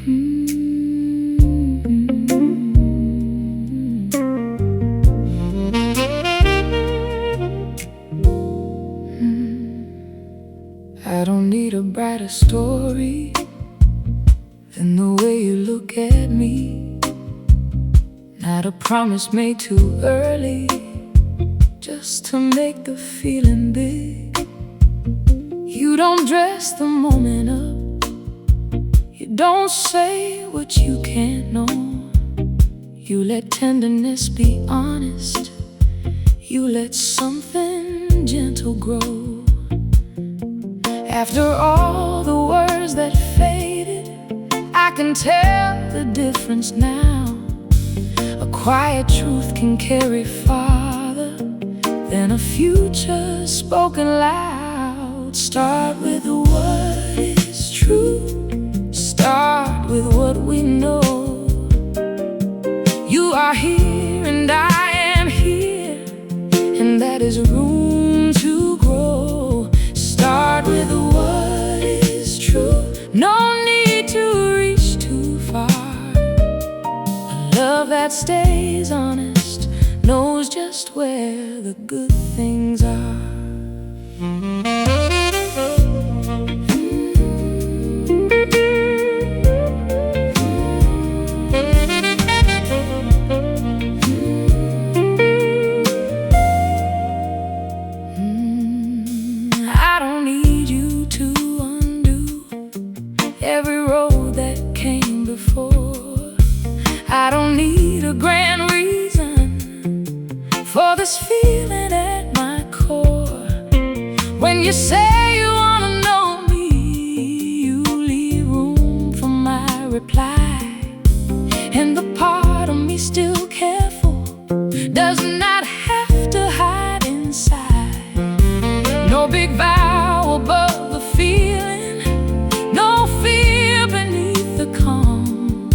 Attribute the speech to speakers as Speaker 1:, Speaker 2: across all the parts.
Speaker 1: I don't need a brighter story than the way you look at me. Not a promise made too early, just to make the feeling big. You don't dress the moment up, you don't say what you can't know. You let tenderness be honest, you let something gentle grow. After all the words that faded, I can tell the difference now. A quiet truth can carry farther than a future spoken loud. Start with what is true, start with what we know. You are here and I am here, and that is room to grow. Start with what is true, no need to reach too far. A love that stays honest knows just where the good things are. I don't need you to undo every road that came before. I don't need a grand reason for this feeling at my core. When you say you wanna know me, you leave room for my reply. And the part of me still careful does not have to hide inside. No big vow above the feeling, no fear beneath the calm.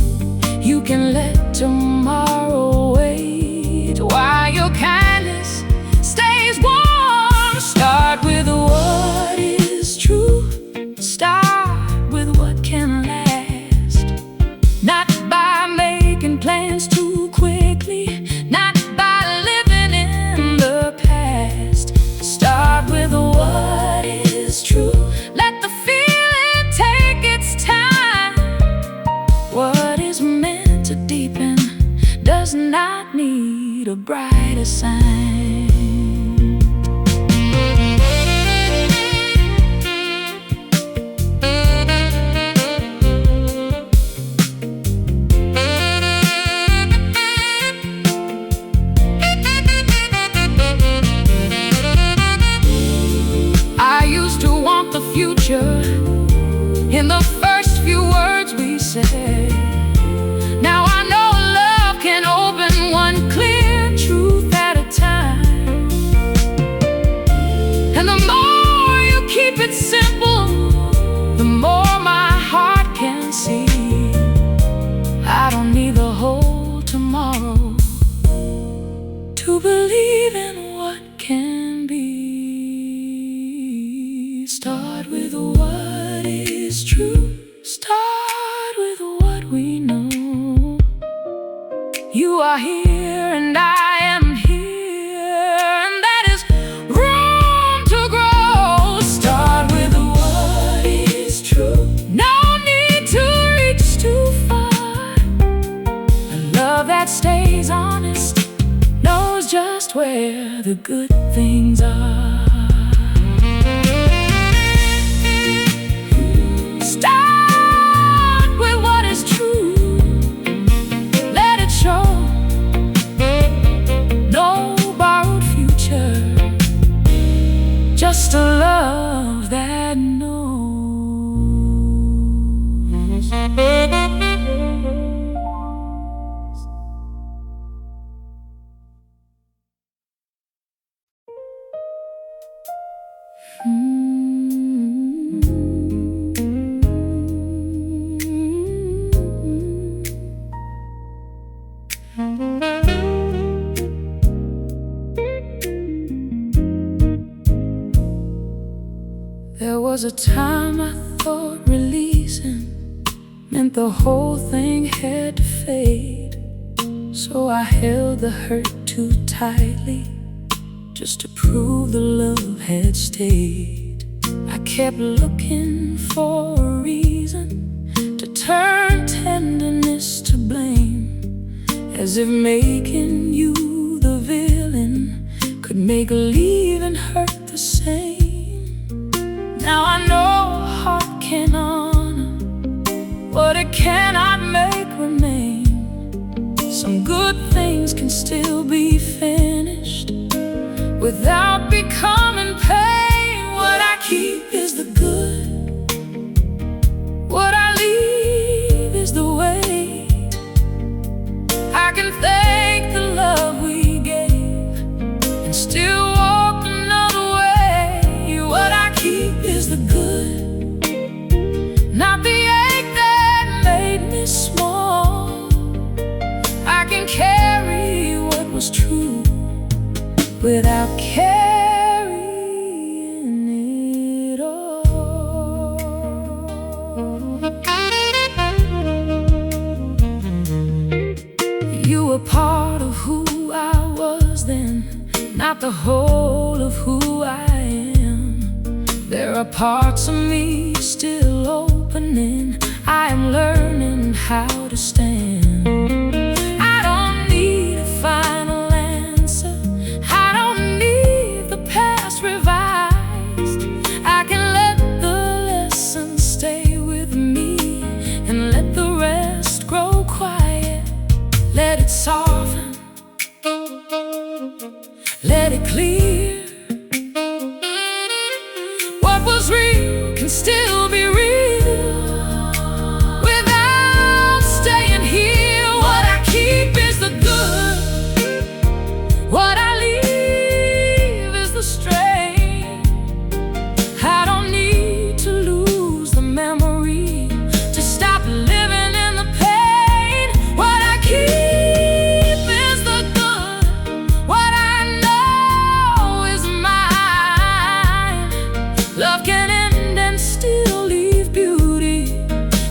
Speaker 1: You can let tomorrow wait while your kindness stays warm. Start with what is true, start with what can last. Not by making plans too quickly, not by living in the past. Start with what is true, let the feeling take its time. What is meant to deepen does not need a brighter sign. I used to want the future in the first few words we said. Now I know love can open one clear truth at a time. And the more you keep it simple, the more my heart can see. I don't need the whole tomorrow to believe in what can be. Start with what is true, start with what we know. You are here and I am here, and that is room to grow. Start with what is true, no need to reach too far. A love that stays honest knows just where the good things are. Start with what is true, let it show. No borrowed future, just a love that knows. There was a time I thought releasing meant meant the whole thing had to fade. So I held the hurt too tightly, just to prove the love had stayed. I kept looking for a reason to turn tenderness to blame, as if making you the villain could make leaving hurt the same. Now I know a heart can honor what it cannot make remain. Some good things can still be finished without becoming pain. What I keep is the good, what I leave is the way. I can thank the love we gave and still walk another way. What I keep is the good, not the ache that made me small. I can carry what was true without carrying it all. You were part of who I was then, not the whole of who I am. There are parts of me still opening. I am learning how to stand. I don't need a final answer. I don't need the past revised. I can let the lessons stay with me and let the rest grow quiet. Let it soften, let it clear. What was real can still be real without staying here. What I keep is the good, what I leave is the strain. I don't need to lose the memory to stop living in the pain. What I keep is the good, what I know is mine. Love can end and still leave beauty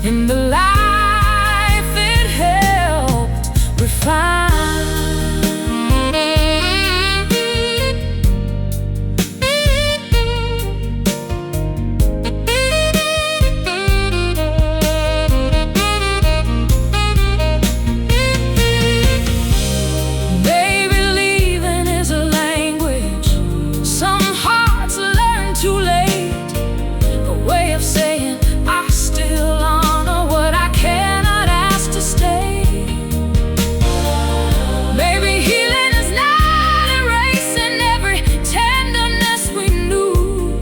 Speaker 1: in the life it helped refine. Baby, leaving is a language some hearts learn too late, a way of saying I still honor what I cannot ask to stay. Maybe healing is not erasing every tenderness we knew.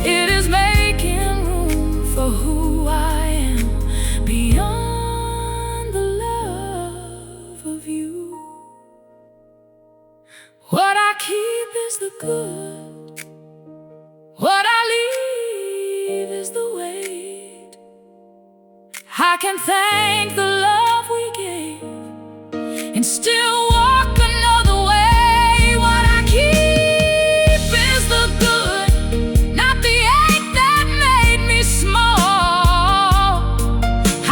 Speaker 1: It is making room for who I am beyond the love of you. What I keep is the good, what I leave is the weight. I can thank the love we gave and still walk another way. What I keep is the good, not the ache that made me small.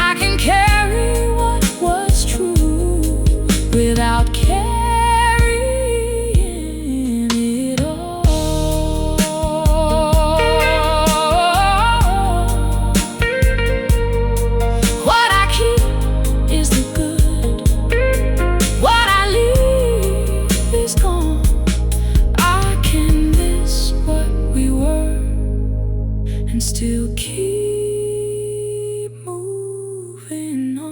Speaker 1: I can carry what was true without carrying it all. What I keep is the good, what I leave is gone. I can miss what we were and still keep moving on.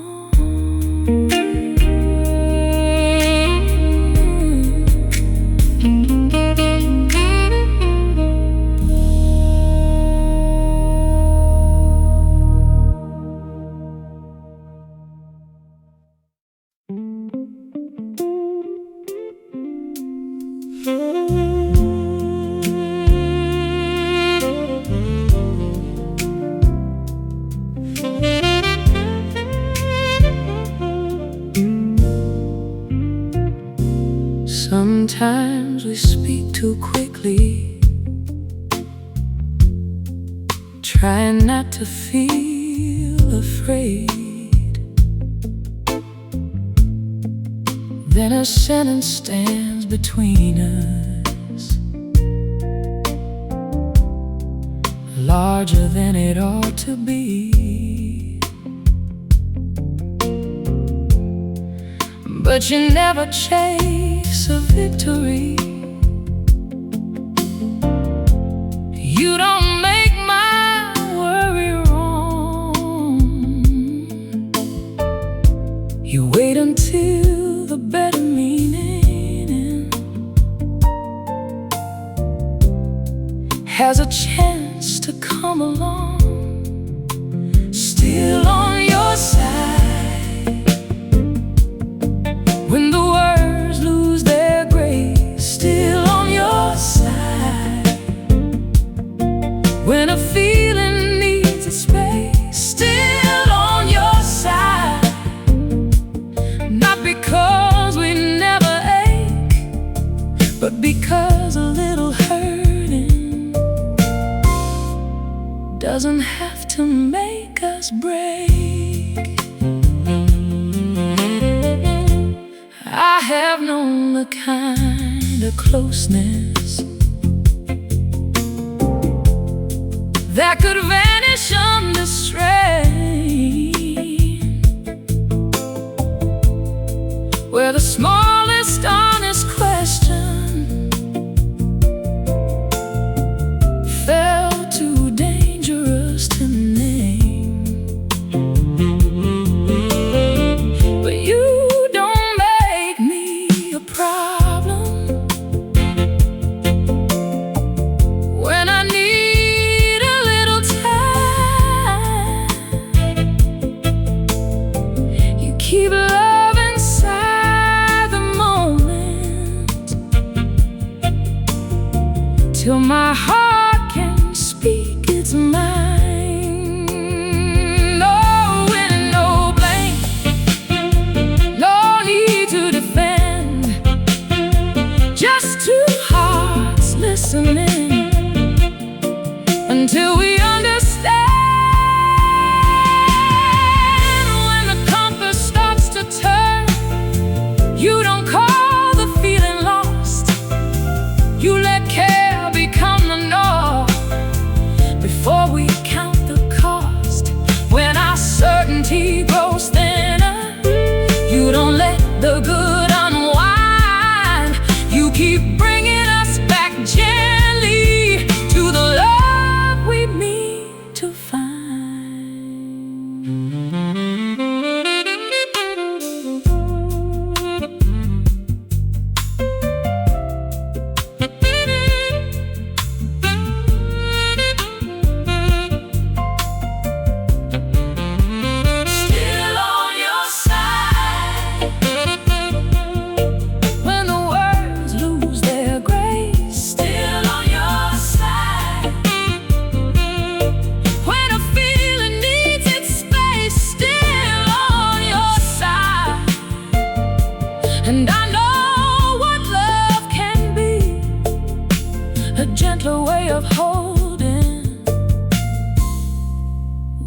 Speaker 1: Sometimes we speak too quickly, trying not to feel afraid. Then a sentence stands between us, larger than it ought to be. But you never chase a victory. You don't make my worry wrong. You wait until the better meaning has a chance to come along. Still on your side when the words lose their grace. Still on your side when a feeling needs a space. Still on your side, not because we never ache, but because a little hurting doesn't have to make us break. I have known the kind of closeness that could vanish under strain, where the smallest honest question felt too dangerous to name. But you don't make me a problem when I need a little time. You keep love inside the moment till my heart can speak its mind. No winning, no blame, no need to defend, just two hearts listening until we understand. When the compass starts to turn, you don't call the feeling lost. You let care become the norm before we count the cost. When our certainty grows thinner, you don't let the good unwind. You keep bringing us back gently to the love we mean to find. Still on your side when the words lose their grace. Still on your side when a feeling needs its space. Still on your side, and I know what love can be, a gentler way of holding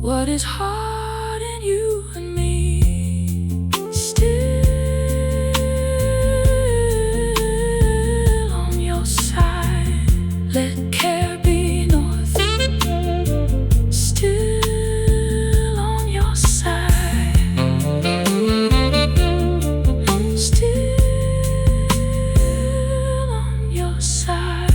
Speaker 1: what is hard in you and me. Still on your side, let care be north. Still on your side, still on your side.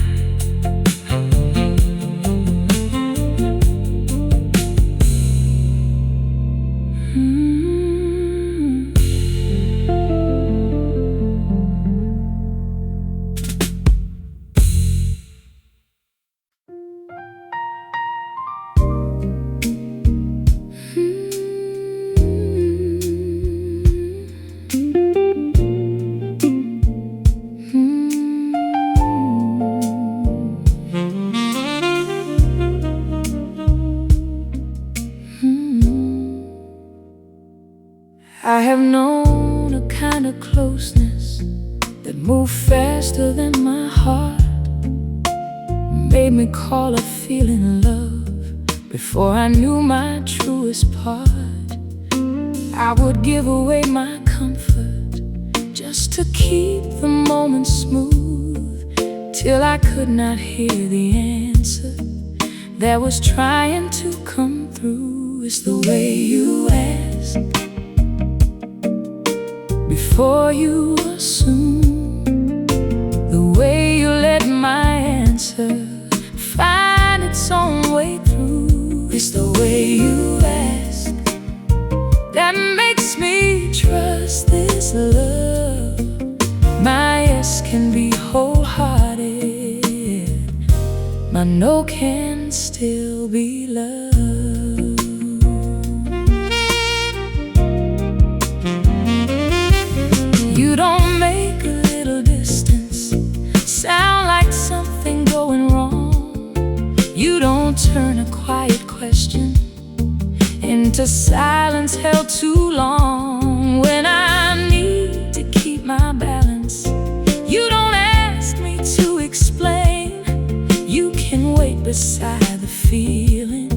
Speaker 1: I have known a kind of closeness that moved faster than my heart, made me call a feeling love before I knew my truest part. I would give away my comfort just to keep the moment smooth, till I could not hear the answer that was trying to come through. It's the way you ask before you assume, the way you let my answer find its own way through. It's the way you ask that makes me trust this love. My yes can be wholehearted, my no can still be love. You don't make a little distance sound like something going wrong. You don't turn a quiet question into silence held too long. When I need to keep my balance, you don't ask me to explain. You can wait beside the feeling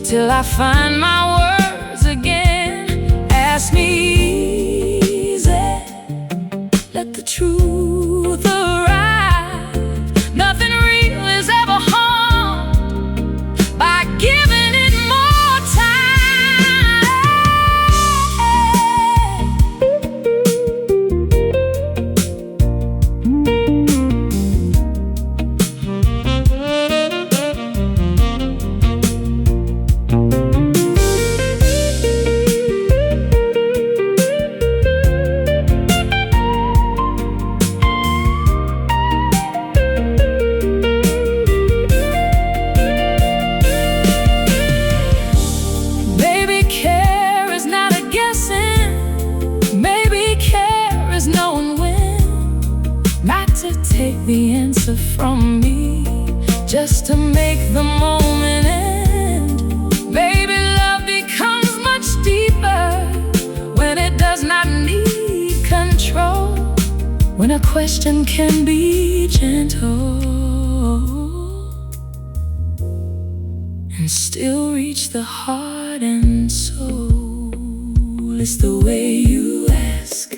Speaker 1: till I find my words again. Ask me easy, let the truth arrive. Nothing real is ever harmed by giving it more take the answer from me, just to make the moment end. Baby, love becomes much deeper when it does not need control, when a question can be gentle and still reach the heart and soul. It's the way you ask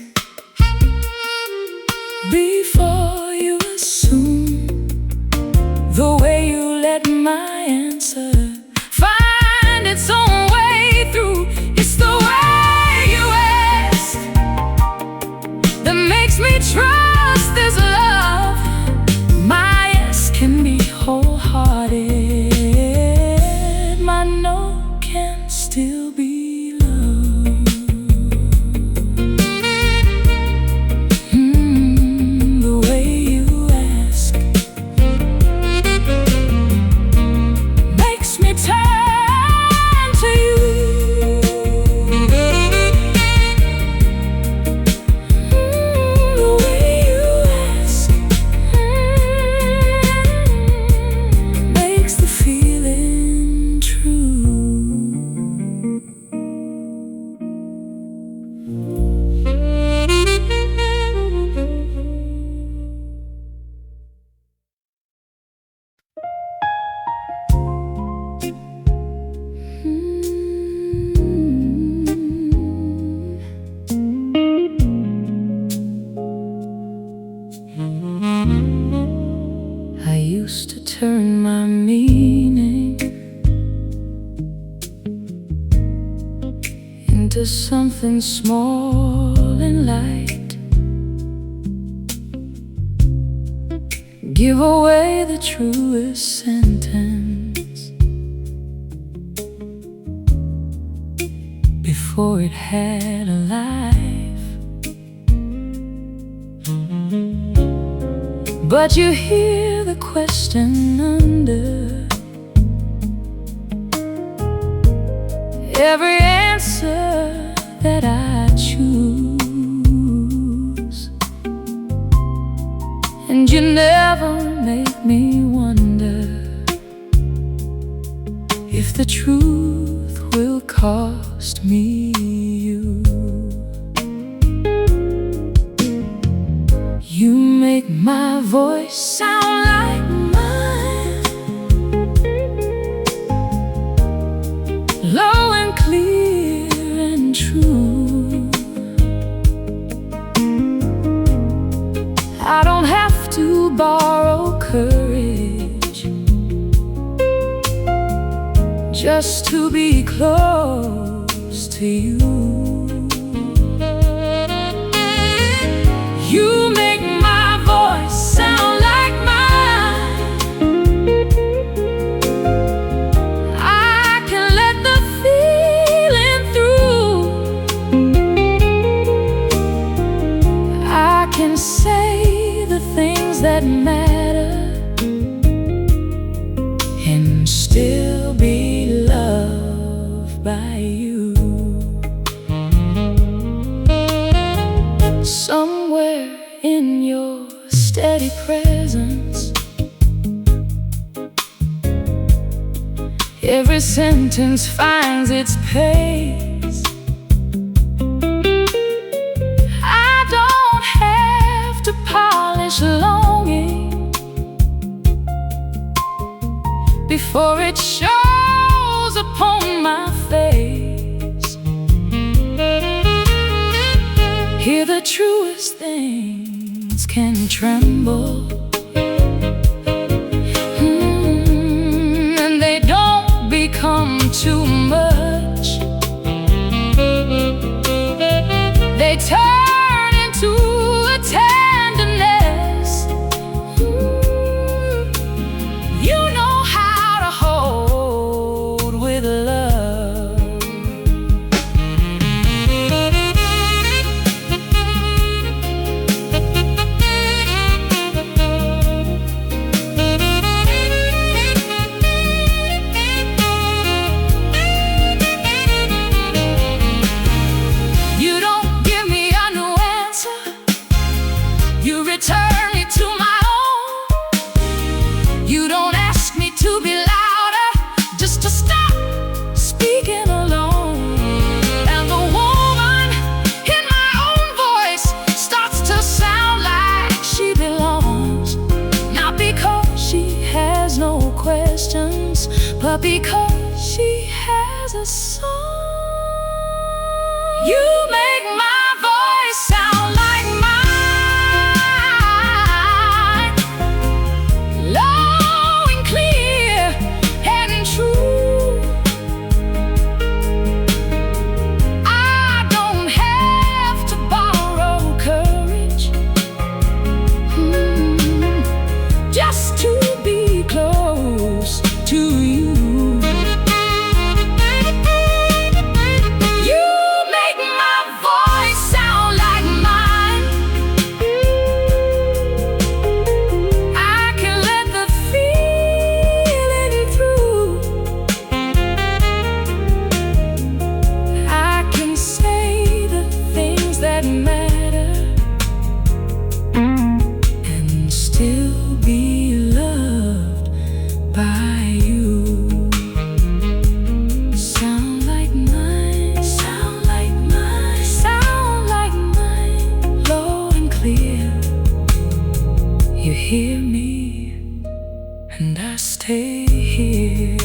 Speaker 1: before you assume, the way you let my answer find its own way through. It's the way you ask that makes me trust this love. My yes can be wholehearted, my no can still be love. The way you ask makes me turn to you. The way you ask makes the feeling true. I used to turn my meaning into something small and light, give away the truest sentence before it had a life. But you hear the question under every answer that I choose, and you never make me wonder if the truth will cost me you. You make my voice sound like mine, low and clear and true. just to be close to you. You make my voice sound like mine. I can let the feeling through. I can say the things that matter and still be loved by you. Somewhere in your steady presence, every sentence finds its pace. I don't have to polish longing before it shows upon my face. Here the truest things can tremble, and they don't become too much. They turn into a tenderness. You know how to hold with love. You don't give me a new answer. You return me to my own. You don't ask me to be louder, just to stop speaking alone. And the woman in my own voice starts to sound like she belongs, not because she has no questions, but because she has a song. You make my voice sound like mine, low and clear and true. I don't have to borrow courage, just to be close to you. You make my voice sound like mine. I can let the feeling through. I can say the things that matter and still be loved by you. Sound like mine, sound like mine, sound like mine, low and clear. You hear me, and I stay here.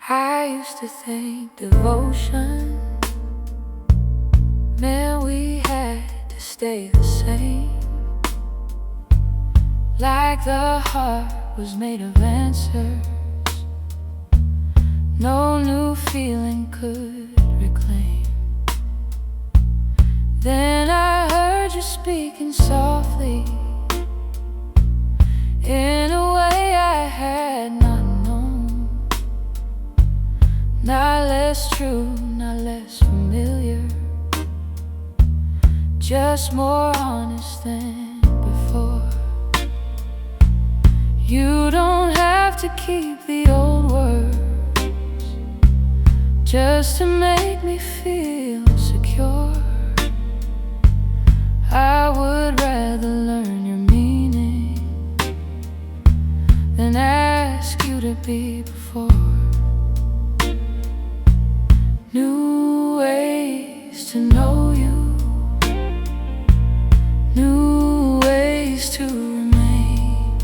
Speaker 1: I used to think devotion meant we had to stay the same, like the heart was made of answers no new feeling could reclaim. Then I heard you speaking softly in a way I had not known, not less true, not less familiar, just more honest than before. You don't have to keep the old words just to make me feel secure. I would rather learn your meaning than ask you be before. New ways to know you, new ways to remain.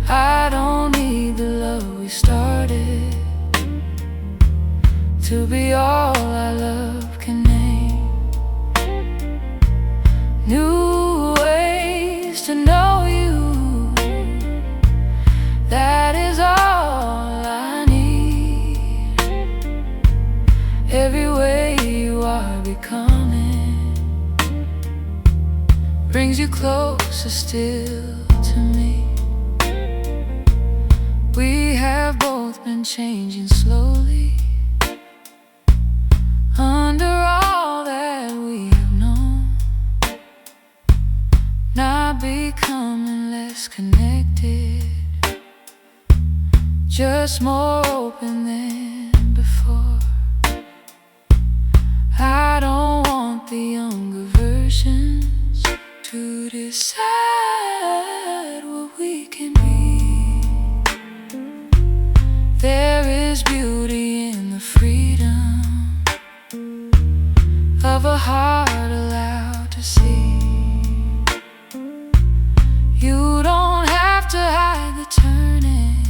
Speaker 1: I don't need the love we started to be all our love can name. New ways to know you, that is all I need. Every way you are becoming brings you closer still to me. We have both been changing slowly under all that we have known, not becoming less connected, just more open than before. I don't want the younger versions to decide what we can be. There is beauty in the freedom of a heart allowed to see. You don't have to hide the turning,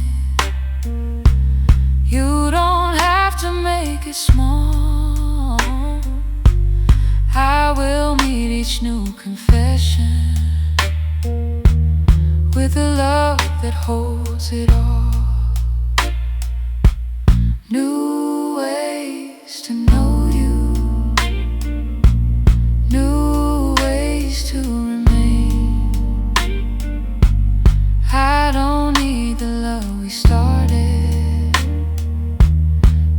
Speaker 1: you don't have to make it small. I will meet each new confession with a love that holds it all. New ways to know you, new ways to remain. I don't need the love we started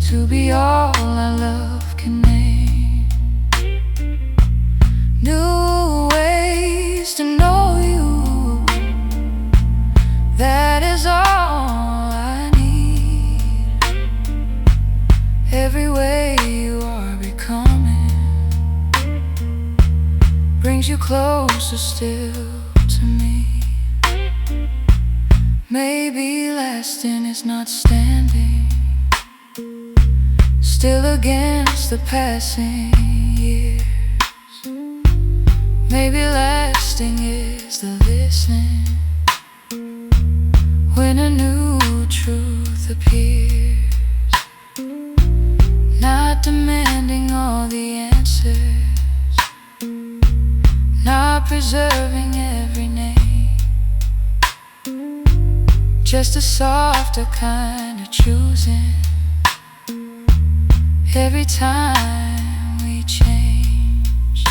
Speaker 1: to be all our love can name. New ways to know you, that is all I need. Every way you are becoming brings you closer still to me. Maybe lasting is not standing still against the passing years. Maybe lasting is the listening when a new truth appears, not demanding all the answers, not preserving every name, just a softer kind of choosing every time we change.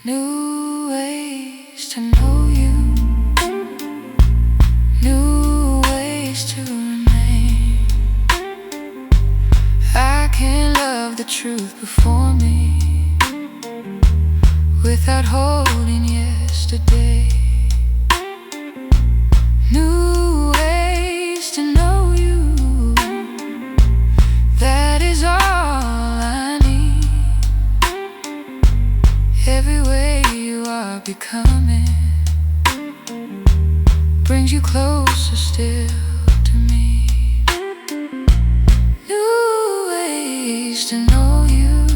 Speaker 1: New ways to know you, new ways to remain. I can love the truth before me without holding yesterday. New ways to know you, that is all I need. Every way you are becoming brings you closer still to me. New ways to know you,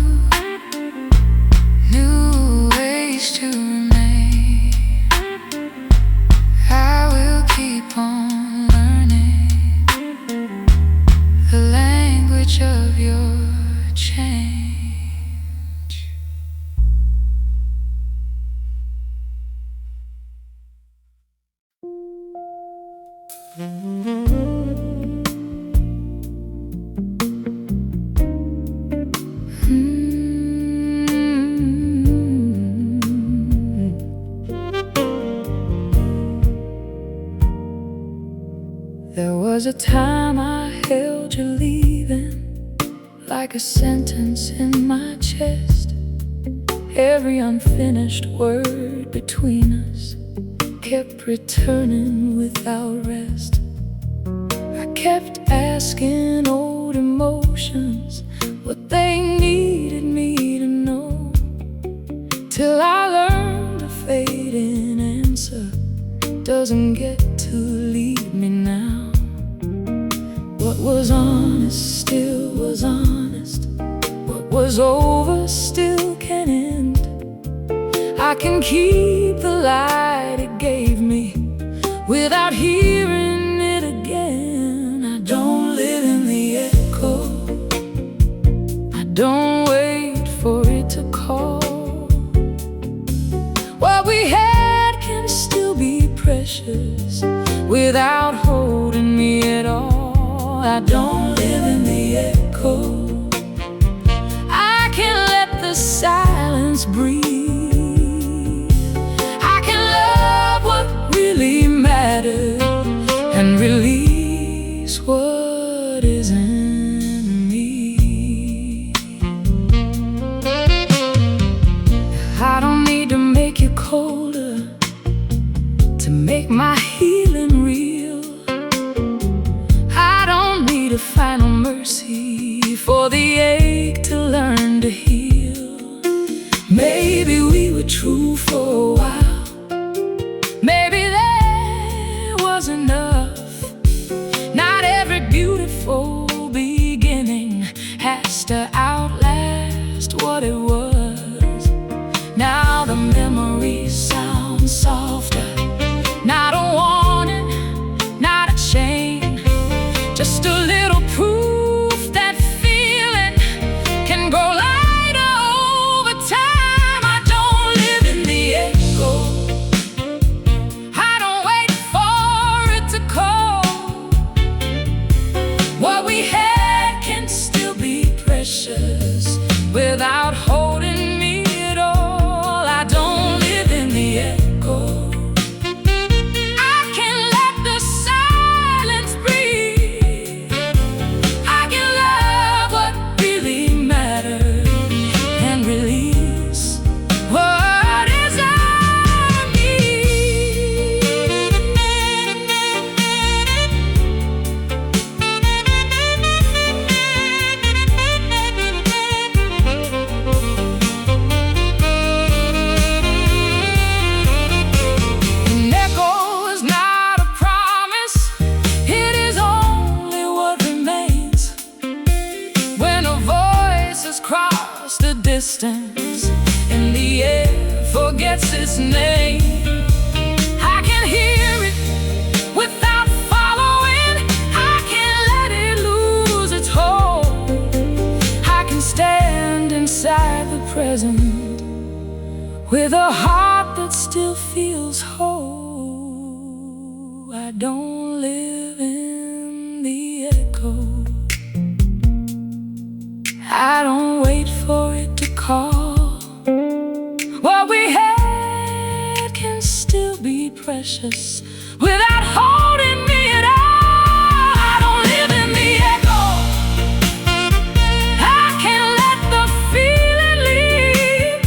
Speaker 1: new ways to remain. I will keep on learning the language of your change. There was a time I held you leaving like a sentence in my chest. Every unfinished word between us kept returning without rest. I kept asking old emotions what they needed me to know, till I learned a fading answer doesn't get to leave me now. What was honest still was honest. What was over still can end. I can keep the light it gave me without hearing it again. I don't live in the echo. I don't wait for it to call. What we had can still be precious without holding me at all. I don't live in the echo. I can let the silence breathe. I can love what really matters and release what is in me. I don't need to make you colder to make my healing real. I don't need a final mercy for the ache to learn to heal. Maybe we were true for a while. Maybe there was enough. Not every beautiful beginning has to outlast what it was. Now the memory sounds softer. Not a warning, not a chain, just a little proof that feeling can grow lighter over time. I don't live in the echo. I don't wait for it to call. What we had can still be precious without holding me at all. I don't live in the echo. Cross the distance and the air forgets its name. I can hear it without following. I can let it lose its hold. I can stand inside the present with a heart that still feels whole. I don't live in the echo. I don't wait for it to call. What we had can still be precious without holding me at all. I don't live in the echo. I can let the feeling leave.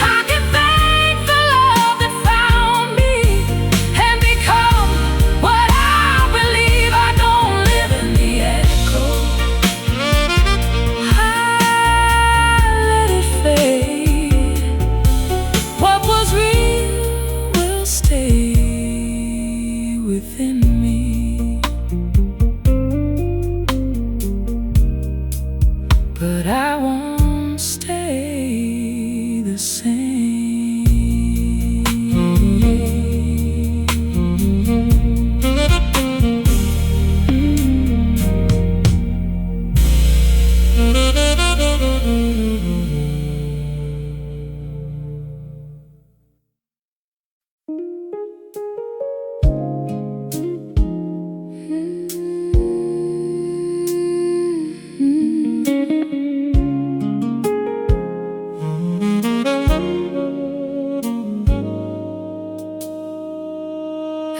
Speaker 1: I can thank the love that found me and become what I believe. I don't live in the echo. What was real will stay within me. But I won't stay the same.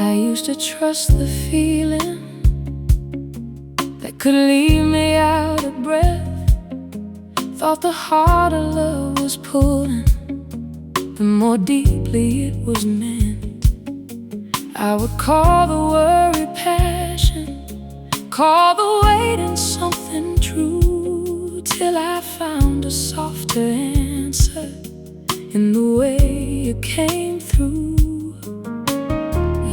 Speaker 1: I used to trust the feeling that could leave me out of breath. thought the harder love was pulling, the more deeply it was meant. I would call the worry passion, call the waiting something true, till I found a softer answer in the way you came through.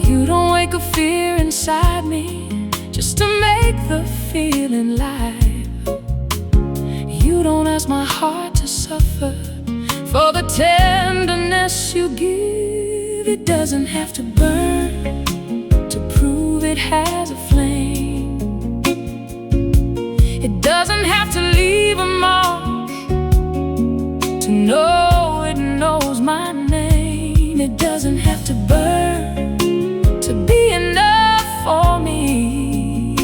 Speaker 1: You don't wake a fear inside me just to make the feeling live. You don't ask my heart to suffer for the tenderness you give. It doesn't have to burn to prove it has a flame. It doesn't have to leave a mark to know it knows my name. It doesn't have to burn to be enough for me.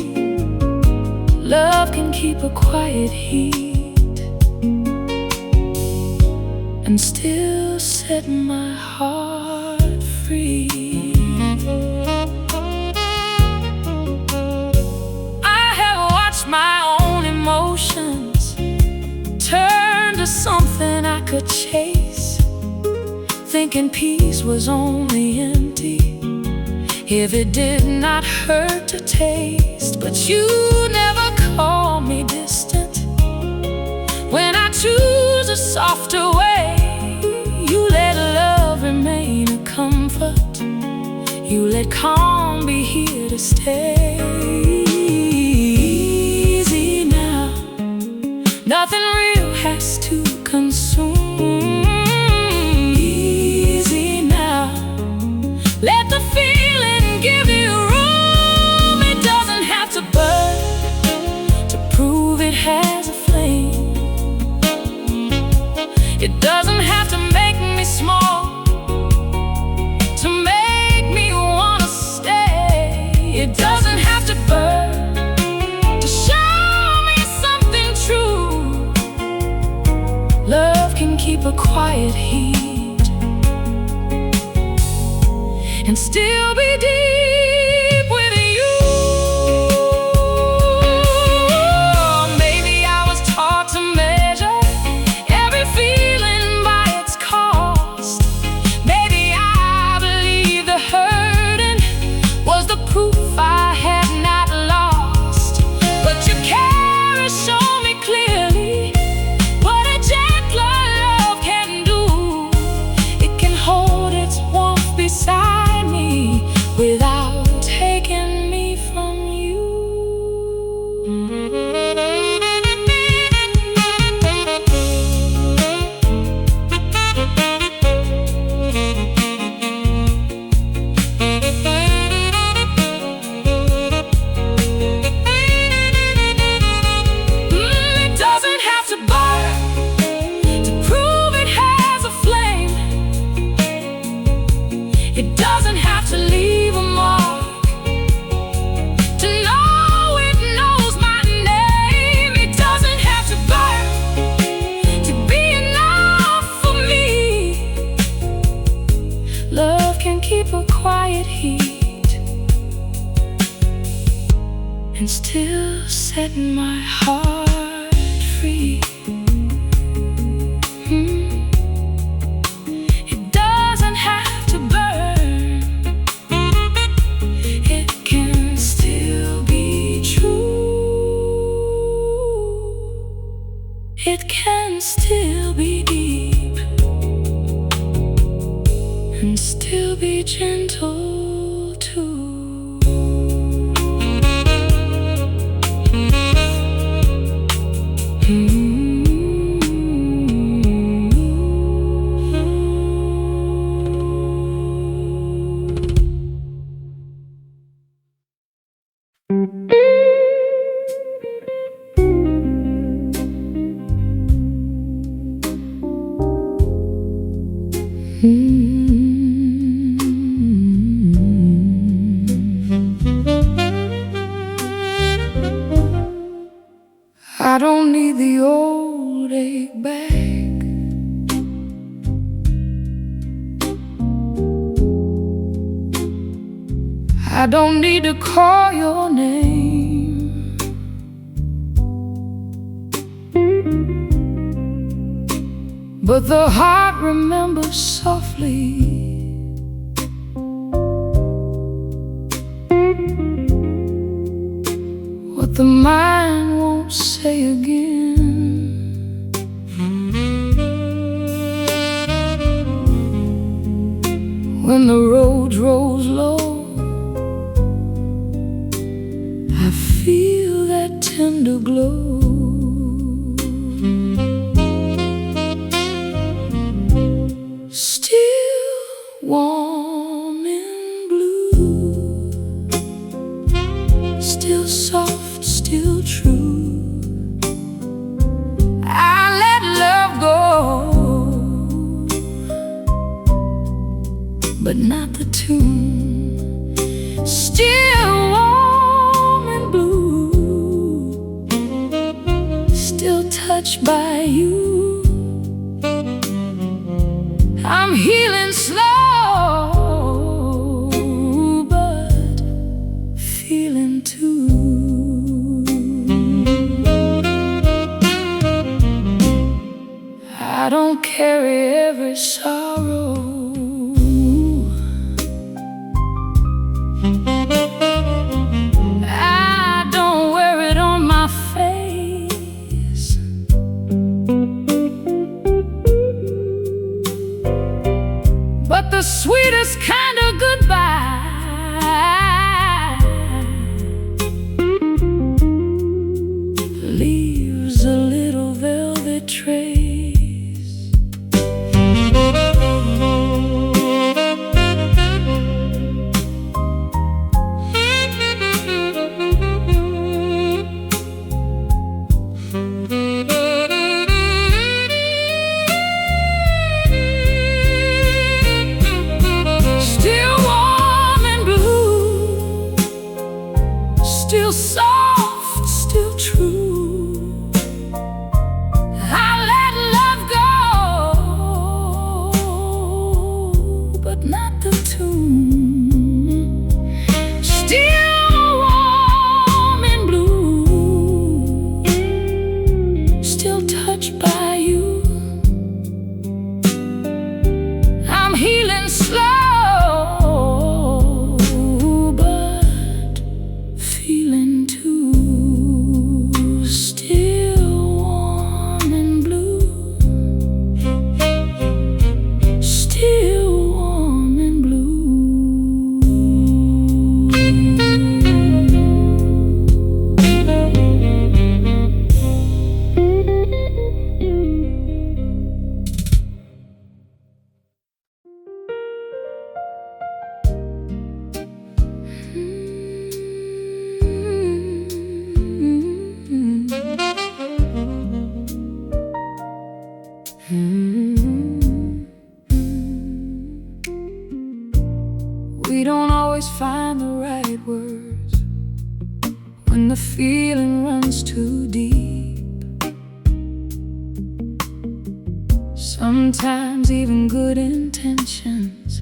Speaker 1: Love can keep a quiet heat and still set my heart free. I have watched my own emotions turn to something I could chase, thinking peace was only empty if it did not hurt to taste. But you never call me distant when I choose a softer way. You let love remain a comfort, you let calm be here to stay. Easy now, nothing real has to consume. Easy now, let the feeling give you room. It doesn't have to burn to prove it has a flame. It doesn't have to make me small to make me wanna stay. It doesn't have to burn to show me something true. Love can keep a quiet heat and still be deep with you. Maybe I was taught to measure every feeling by its cost. Maybe I believed the hurting was the proof I had not lost. But your care has shown me clearly what a gentler love can do. It can hold its warmth beside me without taking me from you. It doesn't have to burn to prove it has a flame. It doesn't have to leave a mark to know it knows my name. It doesn't have to burn to be enough for me. Love can keep a quiet heat and still set my heart free. It doesn't have to burn, it can still be true. It can still be deep and still be gentle too. I don't need the old ache back. I don't need to call your name. but the heart remembers softly. What the mind won't say again. When the road rolls low, I feel that tender glow. Still warm and blue, still soft, still true. I let love go, but not the tune. Still warm and blue, still touched by you. I'm healing slow, but feeling too. I don't carry every sorrow. I don't wear it on my face. But the sweetest kind of goodbye leaves a little velvet trace. Still soft, still true. I let love go, but not the tune. Still warm and blue, still touched by you. I'm healing slow, We don't always find the right words when the feeling runs too deep. Sometimes even good intentions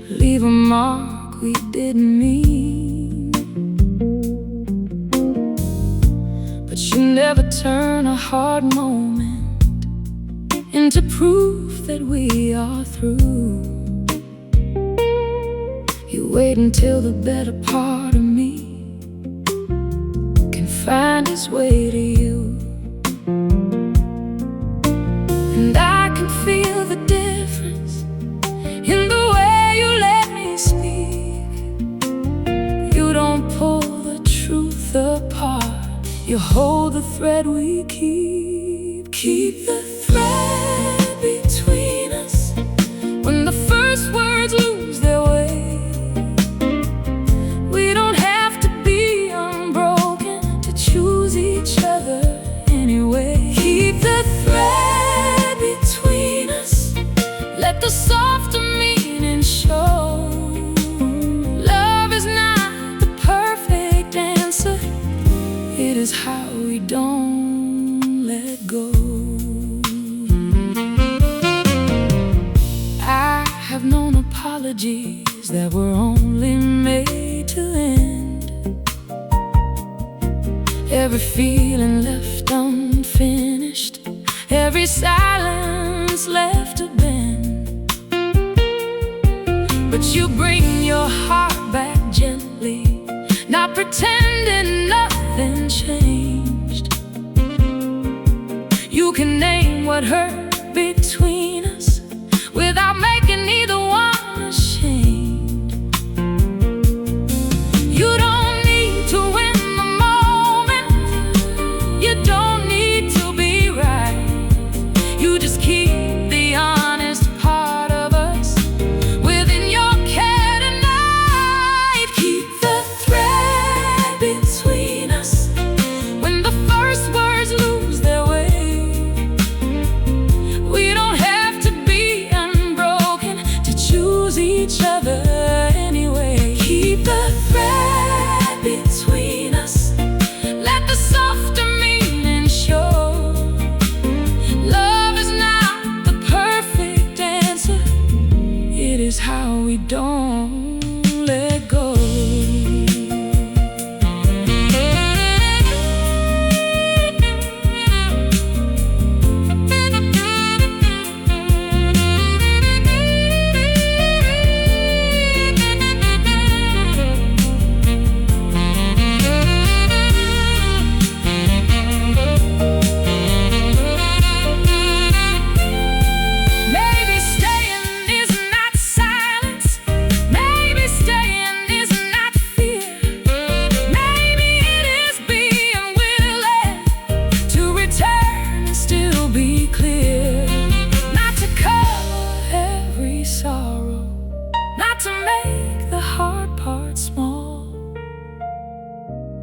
Speaker 1: leave a mark we didn't mean. But you never turn a hard moment into proof that we are through. You wait until the better part of me can find its way to you. And I can feel the difference in the way you let me speak. You don't pull the truth apart, you hold the thread we keep. Keep the thread between us when the first words lose their way. We don't have to be unbroken to choose each other anyway. Keep the thread between us, let the softer meaning show. Love is not the perfect answer, it is how we don't let go. I have known apologies that were only made to end. Every feeling left unfinished, Every silence left a bend, but you bring your heart back gently, not pretending nothing changed. You can name what hurt between us without making either one ashamed. You don't need to win the moment, you don't need to be right. You just keep the honest part of us within your care tonight. Keep the thread between us when the first words lose their way. We don't have to be unbroken to choose each other anyway. Keep the thread between us, let the softer meaning show. Love is not the perfect answer, it is how we don't let go. Maybe staying is not silence, maybe staying is not fear. Maybe it is being willing to return and still be clear. Not to cover every sorrow, not to make the hard part small,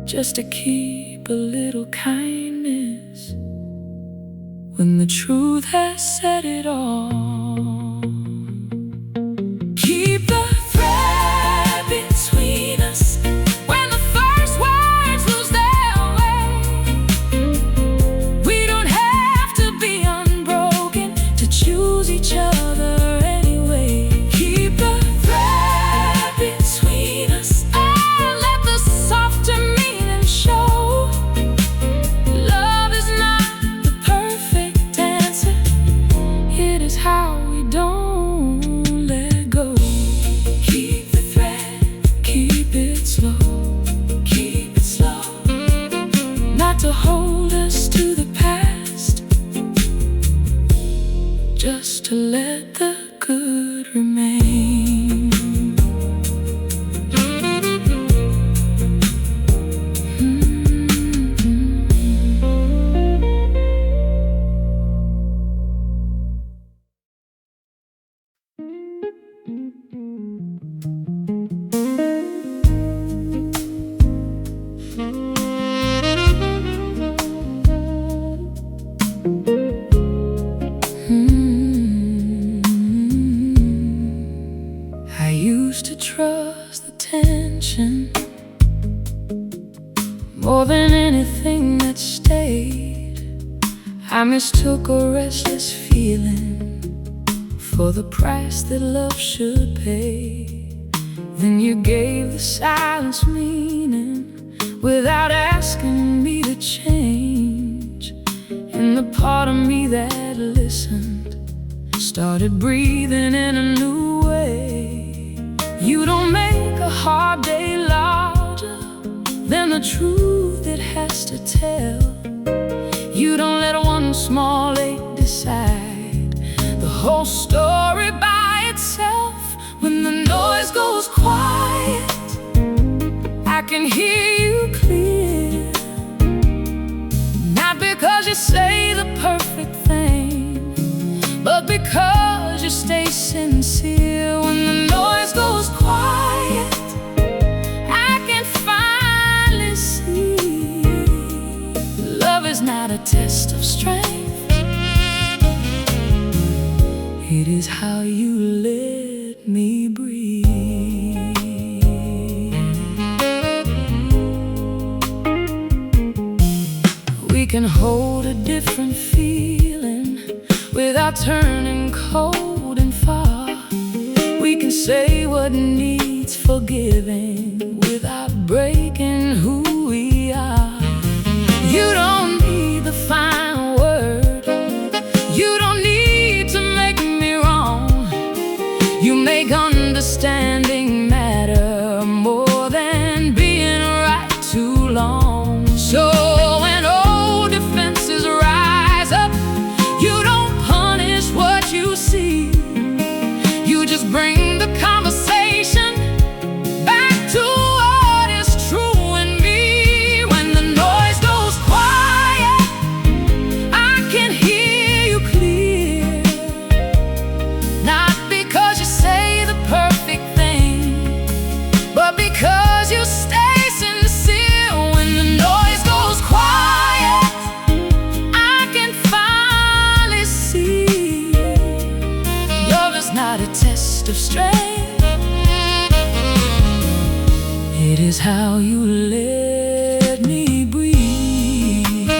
Speaker 1: just to keep a little kindness when the truth has said it all. Keep the thread between us when the first words lose their way. We don't have to be unbroken to choose each other anyway. Keep the thread between us, and let the softer meaning show. Love is not the perfect answer, it is how we don't let go. Keep the thread, keep it slow, keep it slow. Not to hold us to the past, just to let the good remain. I used to trust the tension more than anything that stayed. I mistook a restless feeling for the price that love should pay. Then you gave the silence meaning without asking me to change. And the part of me that listened started breathing in a new way. You don't make a hard day larger than the truth it has to tell. You don't let one small ache decide the whole story by itself. When the noise goes quiet, I can hear you clear. Not because you say the perfect thing, but because you stay sincere. When the noise goes quiet, I can finally see love is not a test of strength, it is how you let me breathe. We can hold a different feeling without turning cold and far. We can say what needs forgiving without breaking who we are. You don't need the final word, You make understanding matter more than being right too long. So when old defenses rise up, you don't punish what you see. You just bring the conversation back to what is true in me. When the noise goes quiet, I can hear you clear. Not because you say the perfect thing, but because you stay sincere. When the noise goes quiet, I can finally see love is not a test of strength. It is how you let me breathe.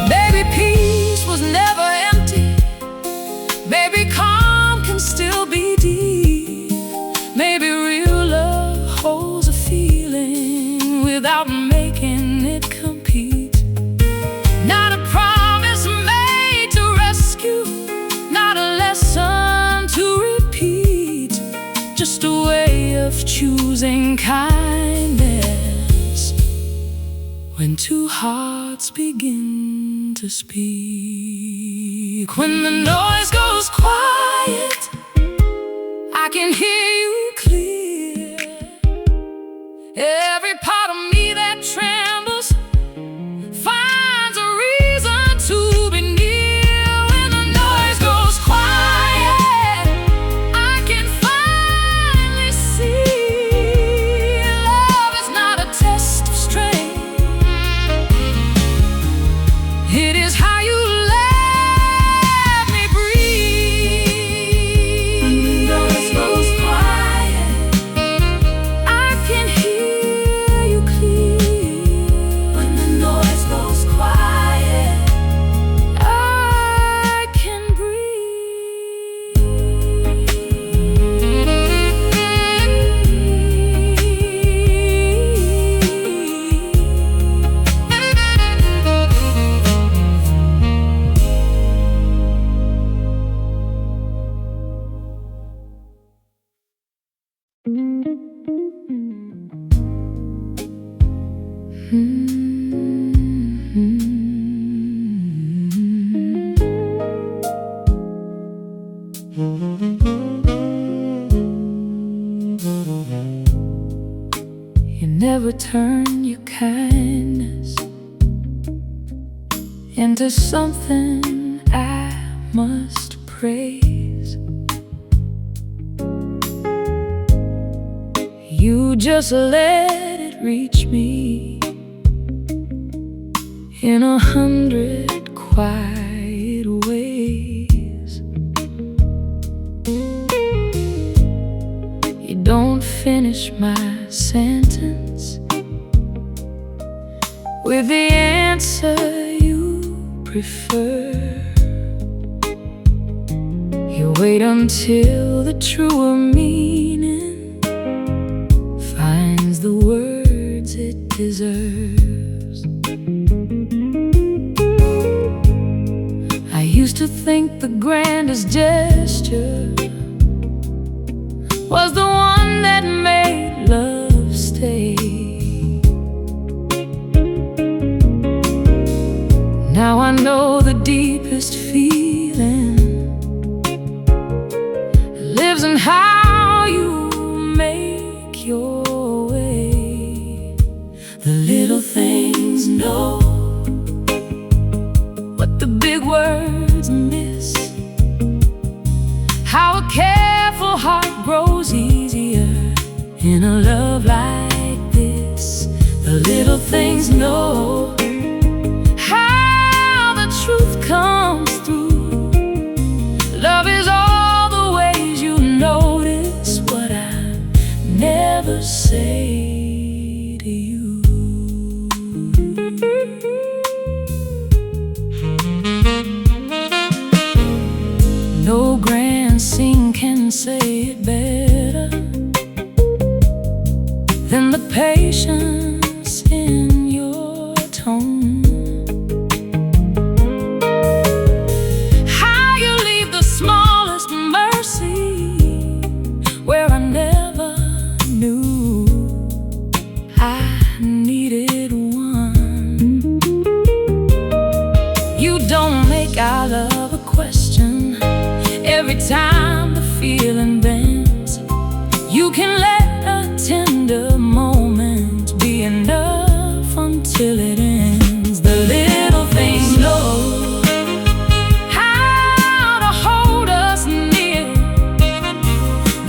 Speaker 1: Baby, peace was never empty. Maybe calm can still be deep. Maybe real love holds a feeling without making it compete. Not a promise made to rescue, not a lesson to repeat. Just a way of choosing kindness when two hearts begin to speak. When the noise goes quiet, I can hear you clear. Every part of me that trembles finds a reason to be near. When the noise goes quiet, I can finally see love is not a test of strength. It is how you let me breathe. When the noise goes quiet, I can hear you clear. When the noise goes quiet, I can You never turn your kindness into something I must praise. You just let it reach me in 100 quiet ways. You don't finish my sentence with the answer you prefer. You wait until the truer meaning finds the words it deserves. I used to think the grandest gesture was the one that made love stay. Now I know the deepest feeling lives in how you make your way. The little things know what the big words miss. How a careful heart grows easier in a love like this. The little things know how the truth comes through. Love is all the ways you notice what I never say. patience in your tone. How you leave the smallest mercy where I never knew I needed one. You don't make our love a question every time the feeling bends. You can let a tender moment be enough until it ends. The little things know how to hold us near.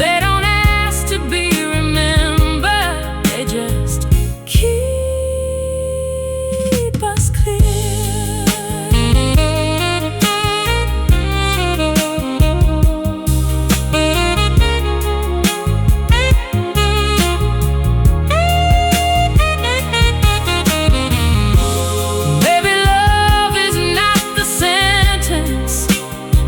Speaker 1: They don't ask to be remembered, they just keep us clear. Baby, love is not the sentence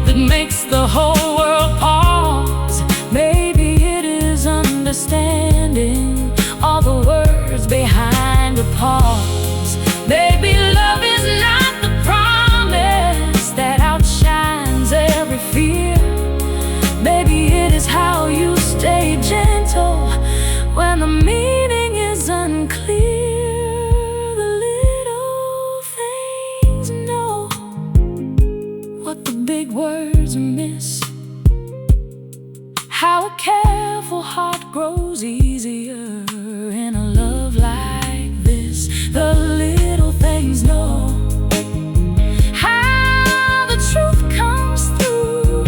Speaker 1: that makes the whole world pause. Maybe it is understanding all the words behind a pause. Maybe love is not the promise that outshines every fear. Maybe it is how you stay gentle when the meaning is unclear. The little things know what the big words miss. How a careful heart grows easier in a love like this. The little things know how the truth comes through.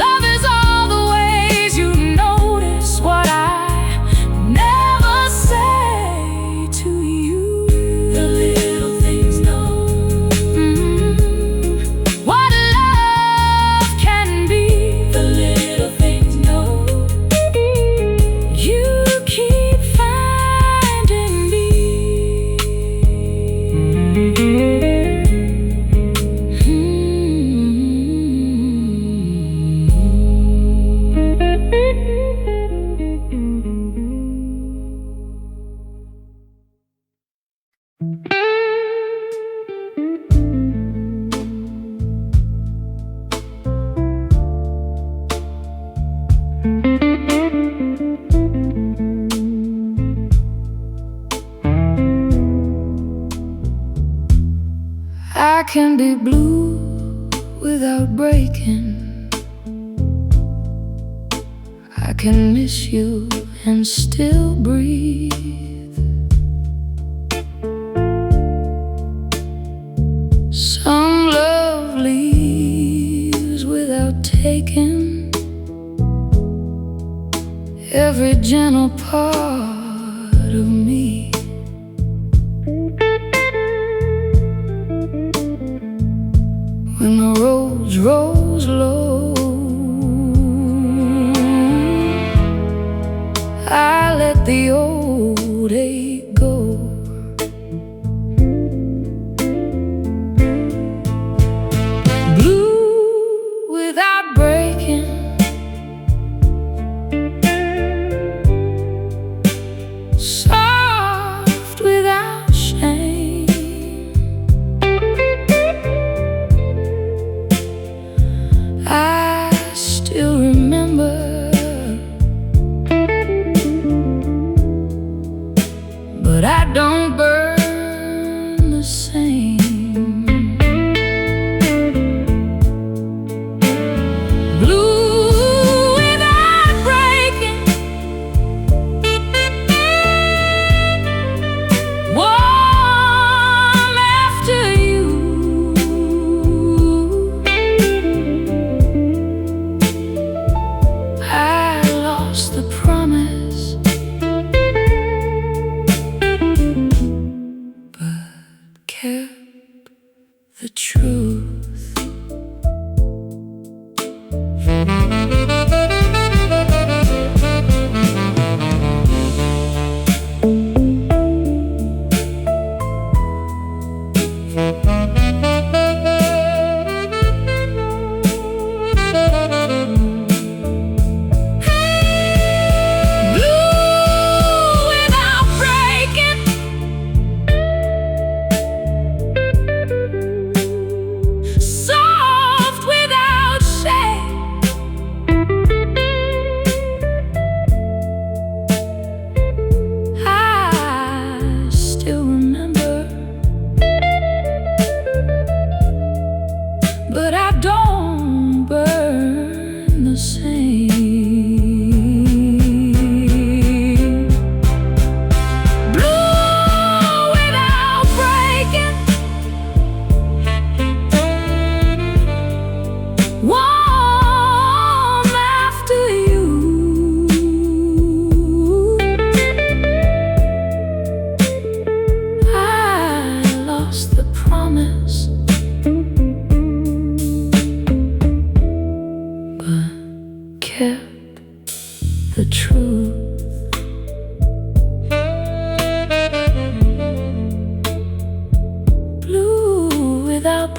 Speaker 1: Love is all the ways you notice what I never say to you. The little things know what love can be. The little things know you keep finding me. I can be blue without breaking. I can miss you and still breathe. Some love leaves without taking every gentle part of me. When the roads rose low, I let the old ache go. Blue without breaking, soft without shame. I still remember, but I don't burn the same. Blue without breaking, warm after you. I lost the promise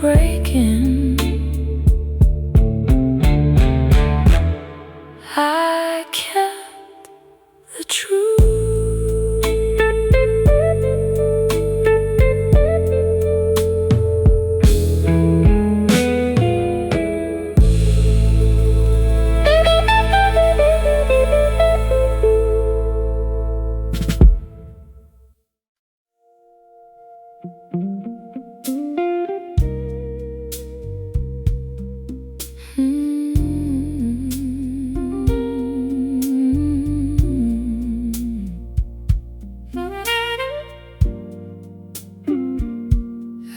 Speaker 1: breaking. I kept the truth.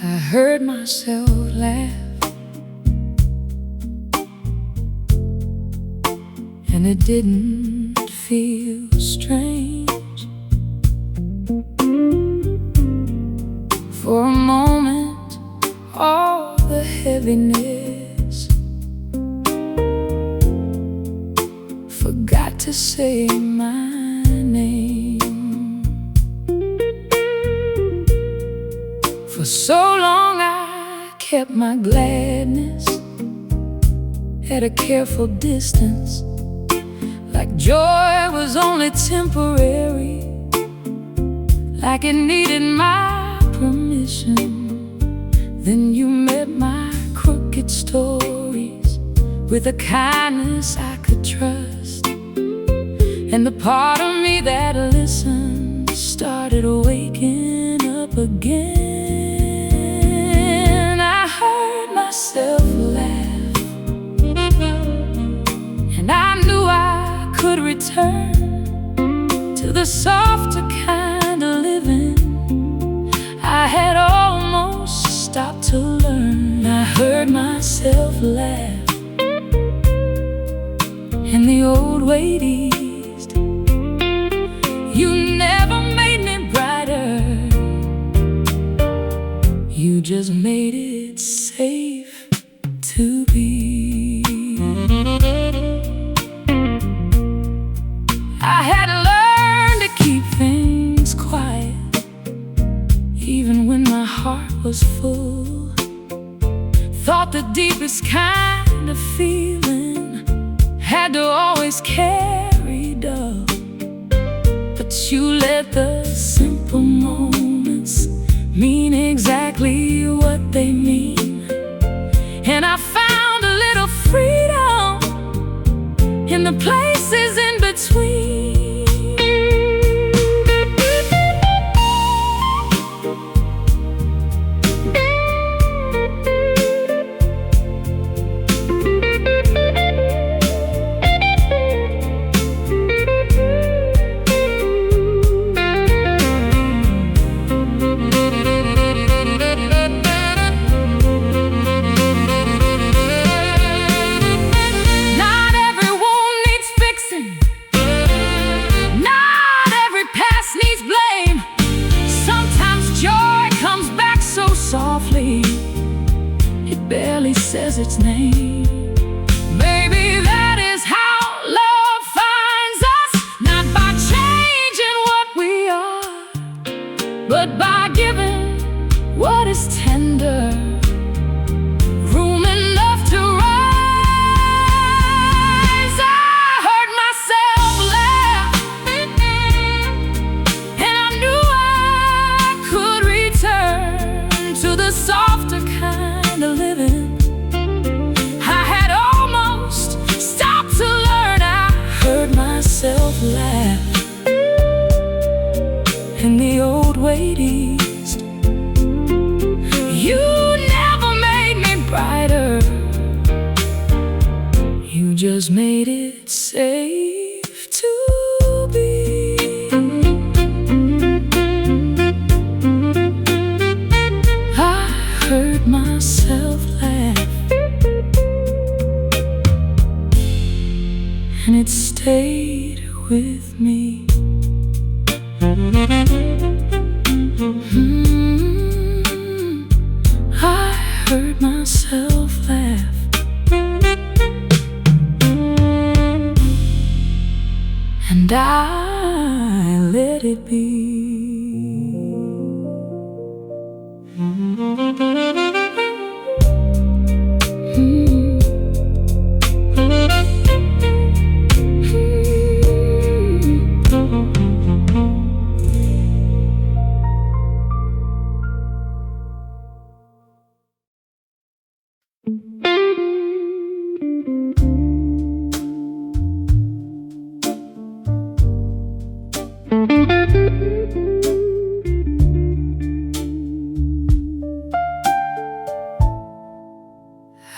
Speaker 1: I heard myself laugh, and it didn't feel strange. For a moment, all the heaviness forgot to say my name. For so long I kept my gladness at a careful distance, like joy was only temporary, like it needed my permission. Then you met my crooked stories with a kindness I could trust, and the part of me that listened started waking up again. I heard myself laugh, and I knew I could return to the softer kind of living I had almost stopped to learn. I heard myself laugh, and the old weight eased. You never made me brighter, you just made it safe to be. I had learned to keep things quiet, even when my heart was full. Thought the deepest kind of feeling had to always carry dove, but you let the simple moments mean exactly what they mean. And I found a little freedom in the places in between. Softly, it barely says its name. Maybe that is how love finds us, not by changing what we are, but by giving what is tender room enough to rise. I heard myself laugh, and I knew I could return to the softer kind of living I had almost stopped to learn. I heard myself laugh, and the old weight eased. You never made me brighter, you just made it safe to be. Heard myself laugh, and it stayed with me. I heard myself laugh, and I let it be.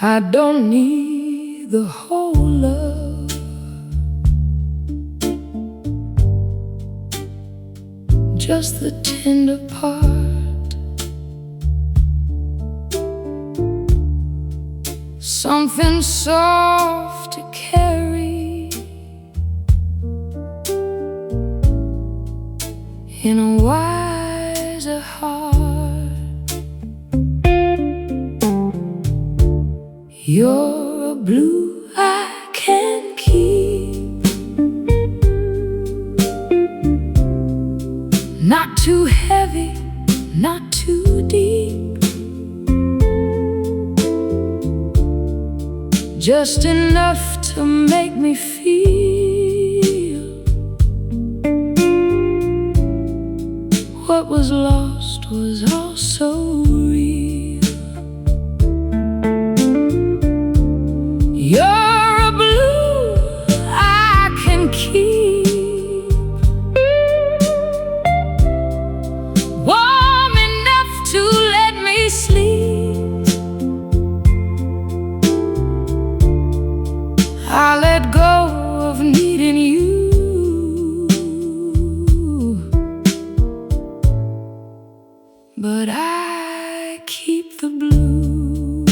Speaker 1: I don't need the whole love, just the tender part, something soft to carry in a wiser heart. You're a blue I can keep, not too heavy, not too deep, just enough to make me feel what was lost was also real. You're a blue I can keep, warm enough to let me sleep. I let go of needing you, but I keep the blue.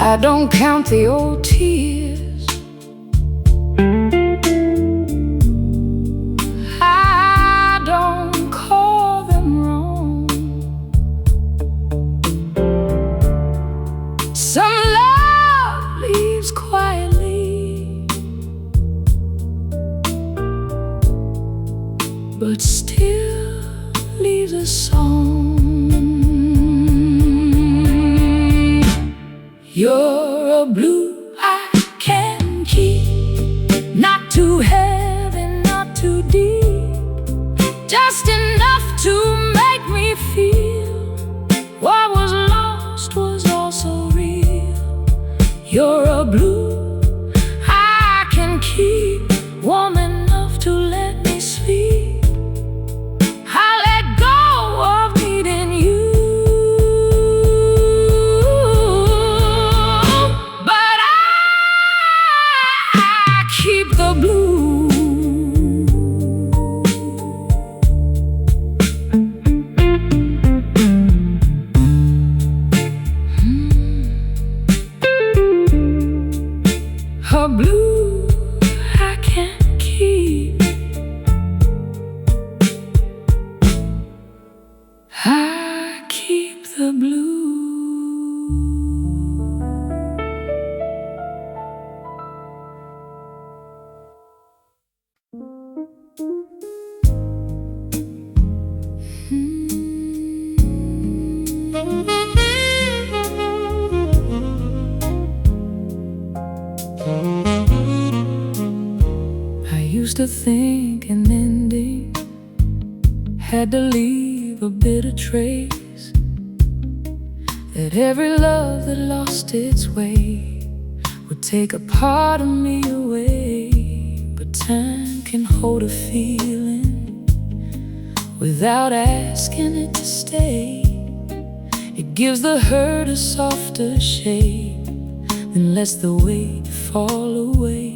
Speaker 1: I don't count the old tears, I don't call them wrong. Some love leaves quietly, but still leaves a song. You're a blue I can keep, not too heavy, not too deep, just enough to make me feel what was lost was also real. You're a blue I can keep, warm enough to let me sleep. I let go of needing you, keep the blue. A blue I can't keep, I keep the blue. I used to think an ending had to leave a bitter trace, that every love that lost its way would take a part of me away. But time can hold a feeling without asking it to stay. It gives the hurt a softer shape, then lets the weight fall away.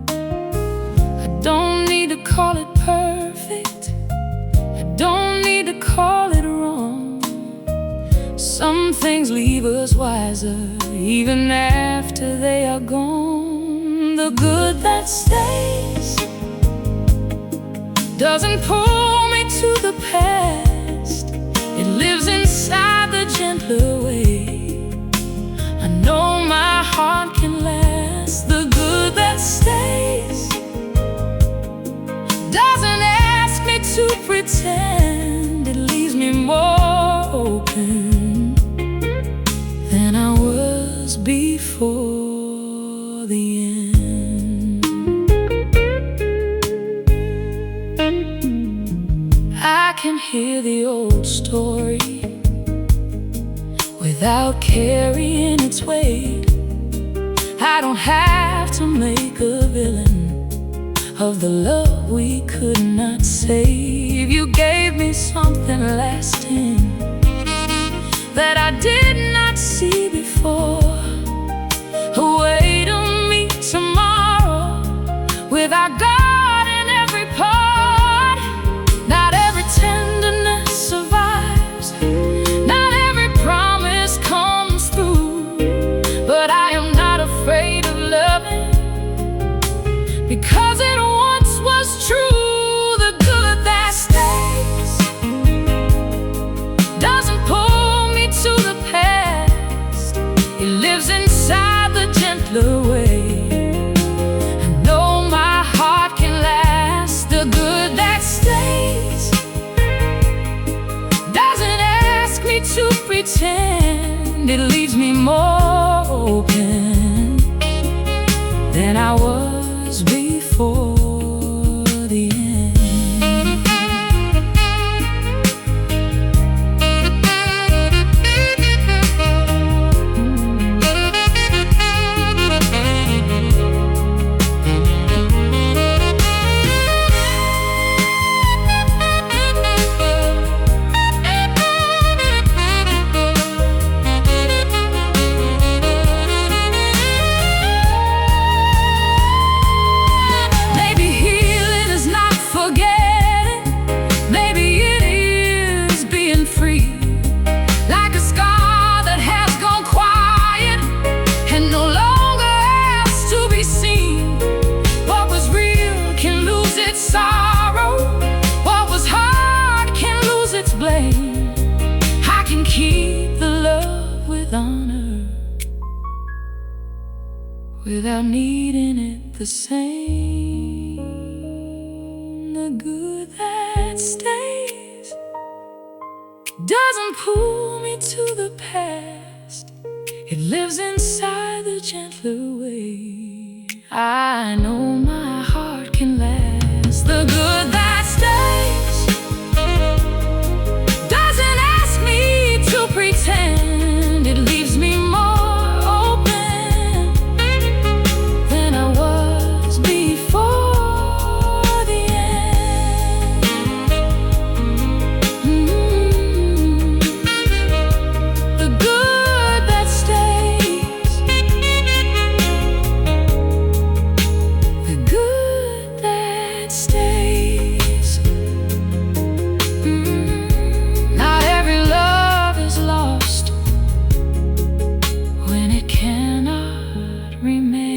Speaker 1: I don't need to call it perfect, I don't need to call it wrong. Some things leave us wiser even after they are gone. The good that stays doesn't pull me to the past, it lives inside the gentler way. I know my heart can last. The good that stays doesn't ask me to pretend, it leaves me more open than I was before the end. I can hear the old story without carrying its weight. I don't have to make a villain of the love we could not save. You gave me something lasting that I did not see before. A way to meet tomorrow without God in every part. Not every tenderness survives, not every promise comes through, but I am not afraid of loving, because it once was true. The good that stays doesn't pull me to the past. It lives inside the gentler way. I know my heart can last. The good that stays doesn't ask me to pretend. It leaves me more open than I was before the end. I can keep the love with honor without needing it the same. The good that stays doesn't pull me to the past. It lives inside the gentler way. I know my heart can last. The good that stays pretend. It leaves me more open than I was before the end. The good that stays, the good that stays. Not every love is lost when it cannot remain.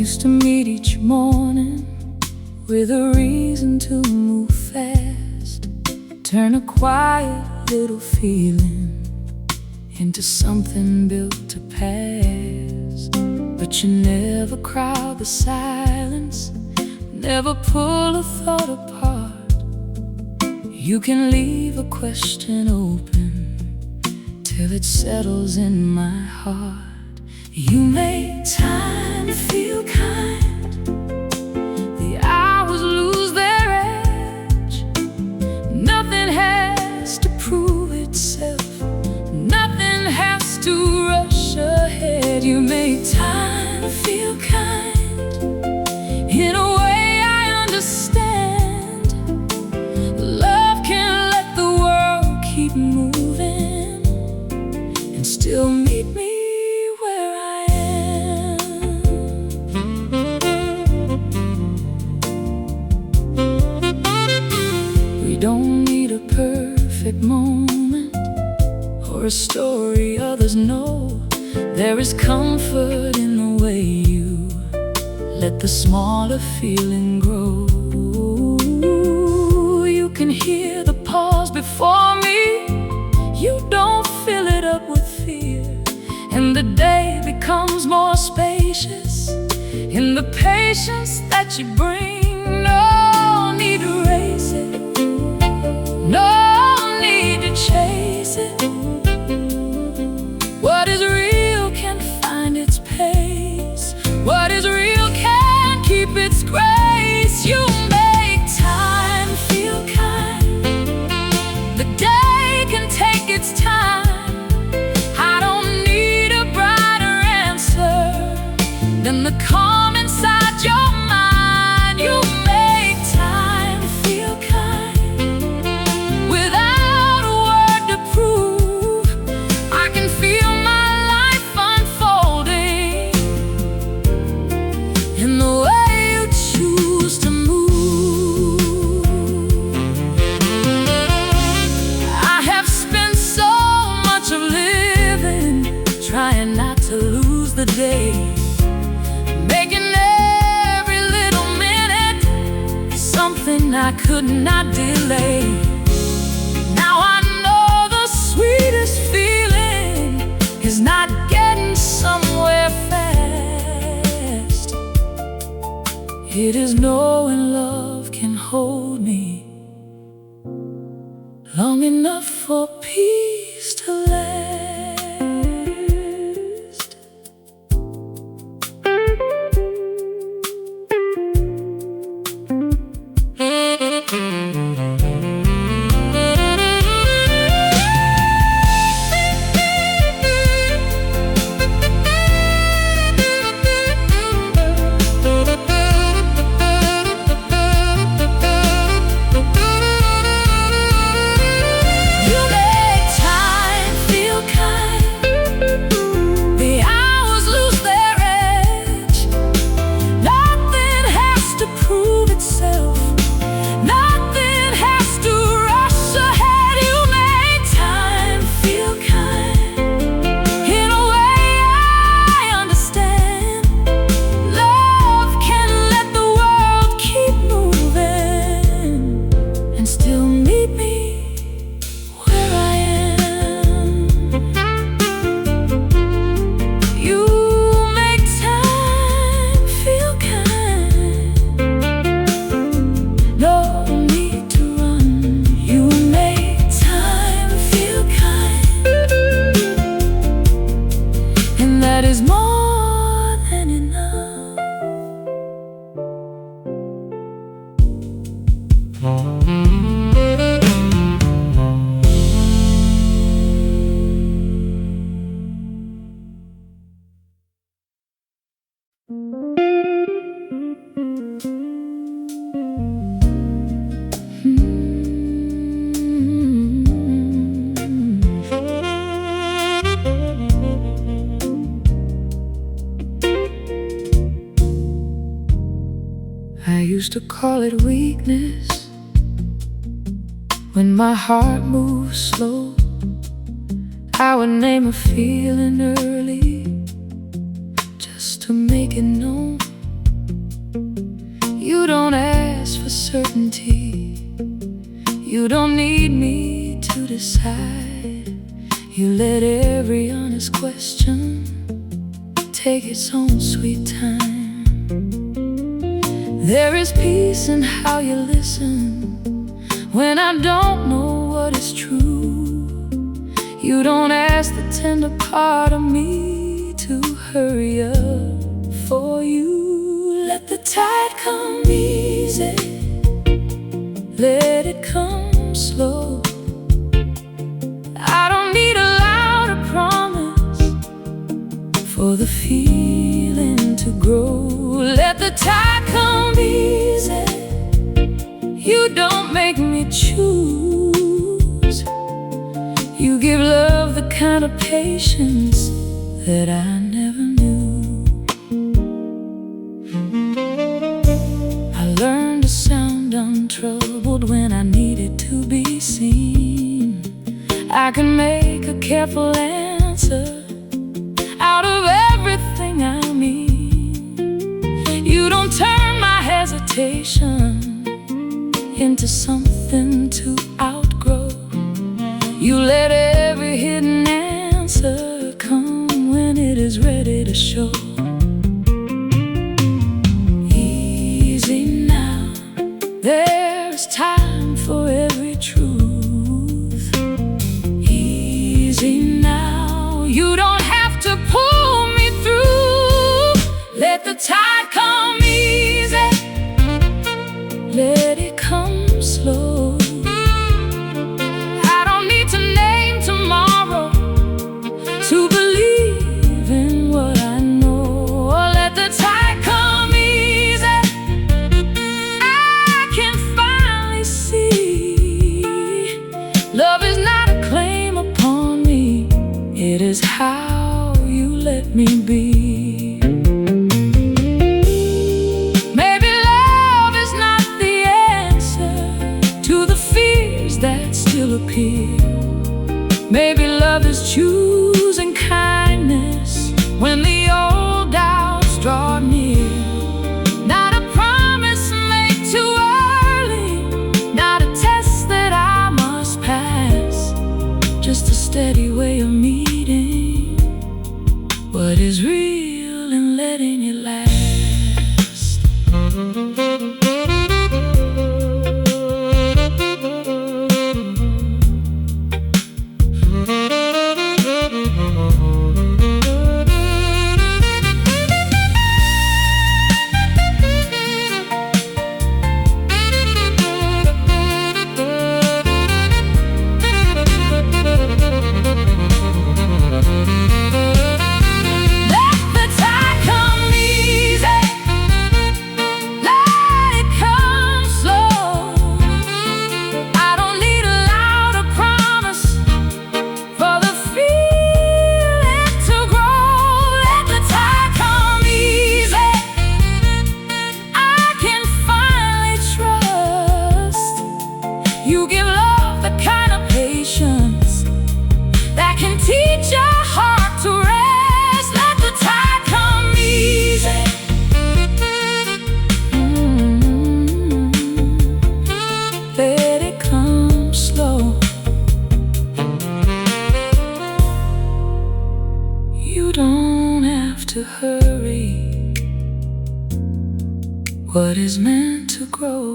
Speaker 1: Used to meet each morning with a reason to move fast, turn a quiet little feeling into something built to pass. But you never crowd the silence, never pull a thought apart. You can leave a question open till it settles in my heart. You make time feel kind, the hours lose their edge. Nothing has to prove itself, nothing has to rush ahead. You make time feel kind in a way I understand. Love can let the world keep moving and still meet me. Don't need a perfect moment or a story others know. There is comfort in the way you let the smaller feeling grow. You can hear the pause before me. You don't fill it up with fear, and the day becomes more spacious in the patience that you bring. No, need to race it, no need to chase it. What is real can find its pace. What is real can keep its grace. You make time feel kind. The day can take its time. I don't need a brighter answer than the calm inside your mind. You make time feel kind. Without a word to prove, I can feel my life unfolding in the way you choose to move. I have spent so much of living trying not to lose the day, making every little minute something I could not delay. Now I know the sweetest feeling is not getting somewhere fast. It is knowing love can hold me long enough for peace to last. I used to call it weakness when my heart moves slow. I would name a feeling early just to make it known. You don't ask for certainty, you don't need me to decide. You let every honest question take its own sweet time. There is peace in how you listen when I don't know what is true. You don't ask the tender part of me to hurry up for you. Let the tide come easy, let it come slow. I don't need a louder promise for the feeling to grow. Let the tide come easy, you don't make me choose. You give love the kind of patience that I never knew. I learned to sound untroubled when I needed to be seen. I can make a careful answer out of everything I mean. You don't turn my hesitation into something to outgrow. You let every hidden answer come when it is ready to show. Easy now, there what is real and letting it last. You give love the kind of patience that can teach your heart to rest. Let the tide come easy. Let it come slow. You don't have to hurry what is meant to grow.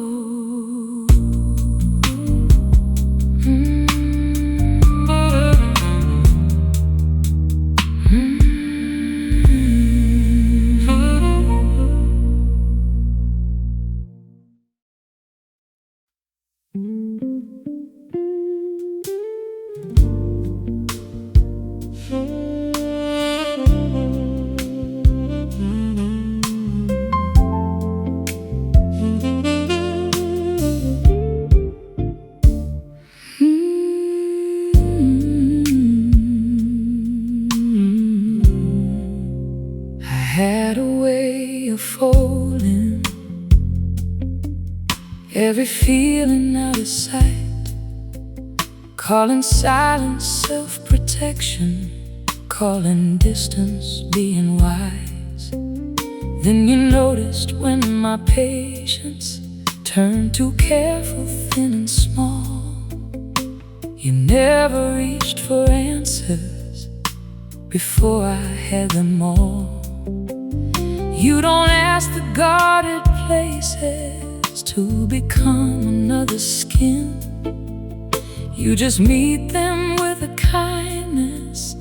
Speaker 1: Had a way of folding every feeling out of sight, calling silence self-protection, calling distance being wise. Then you noticed when my patience turned too careful, thin and small. You never reached for answers before I had them all. You don't ask the guarded places to become another skin. You just meet them with a kindness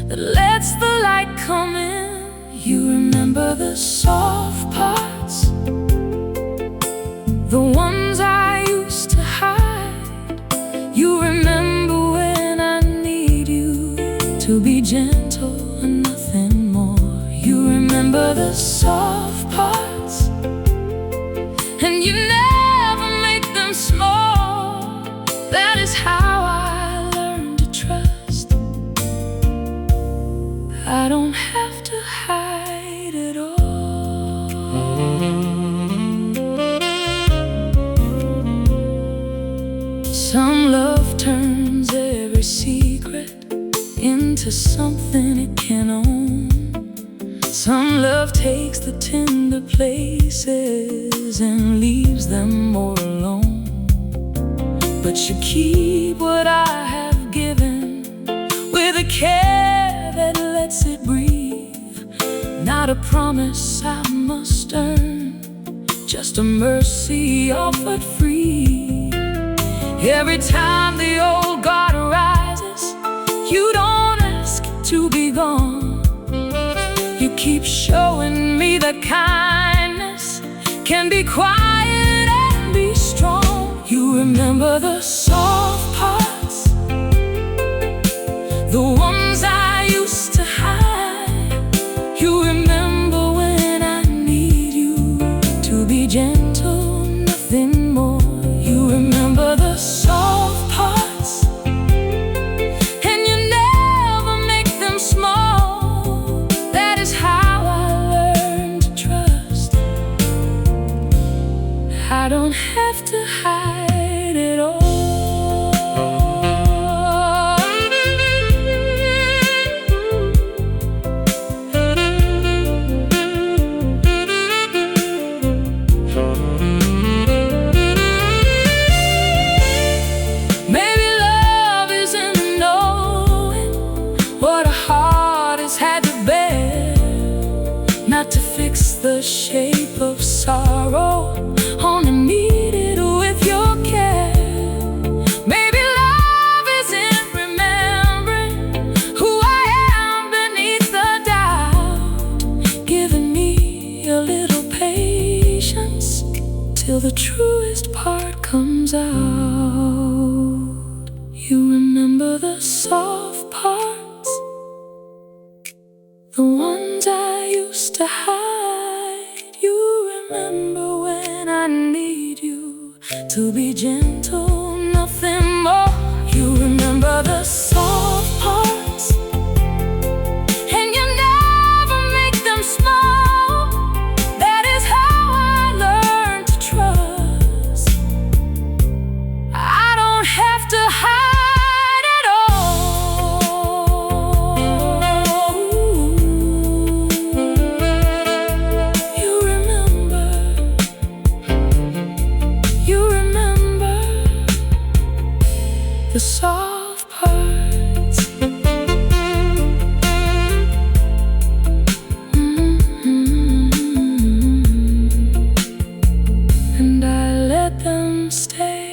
Speaker 1: that lets the light come in. You remember the soft parts, the ones I used to hide. You remember when I need you to be gentle and nothing more. You remember the soft parts, and you never make them small. That is how I learned to trust. I don't have to hide it all. Some love turns every secret into something it can own. Some love takes the tender places and leaves them more alone. But you keep what I have given with a care that lets it breathe. Not a promise I must earn, just a mercy offered free. Every time the old guard arises, you don't ask to be gone. You keep showing me that kindness can be quiet and be strong. You remember the soft parts, the ones I used to hide. You remember when I need you to be gentle, nothing more. You remember the soft parts, and you never make them small. That is how I learned to trust. I don't have to hide it all. takes the shape of sorrow, only needed with your care. Maybe love isn't remembering who I am beneath the doubt, giving me a little patience till the truest part comes out. You remember the soft parts, the ones I used to hide. You remember when I need you to be gentle, nothing more. You remember the soft parts, and you never make them small. That is how I learned to trust. I don't have to hide at all. You remember the soft parts. And I let them stay.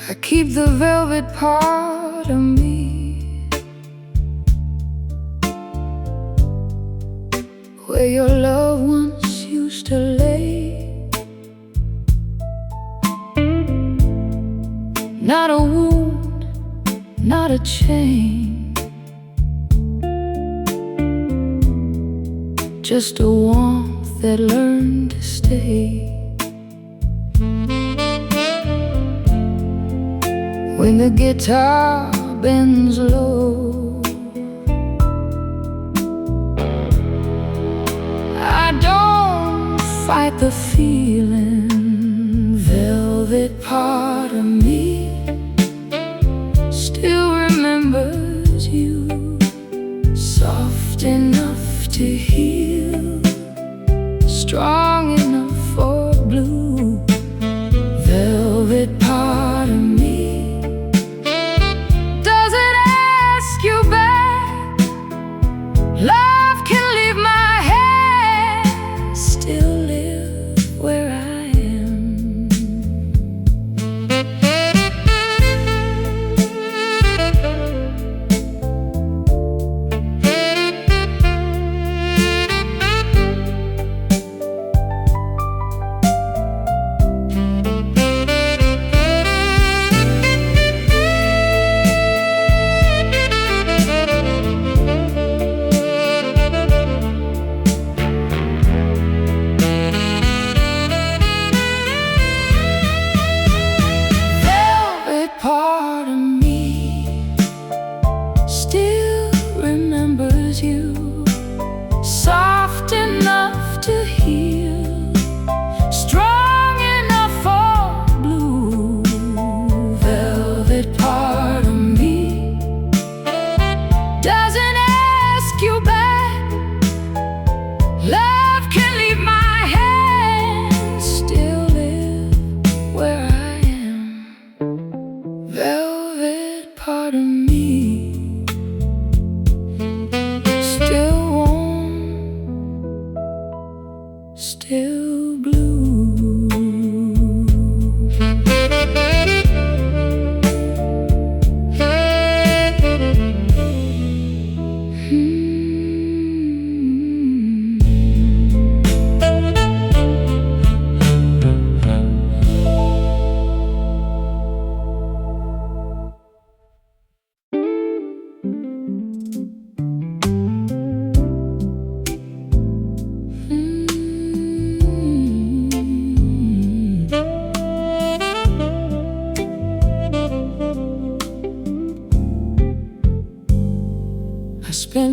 Speaker 1: I keep the velvet part of me, where your love once used to lay. Not a wound, not a chain, just a warmth that learned to stay. When the guitar bends low, I don't fight the feeling. Velvet part of me still remembers you, soft enough to heal, strong enough for blue. Velvet part of me doesn't ask you back. Love can leave my hand, still live where I am.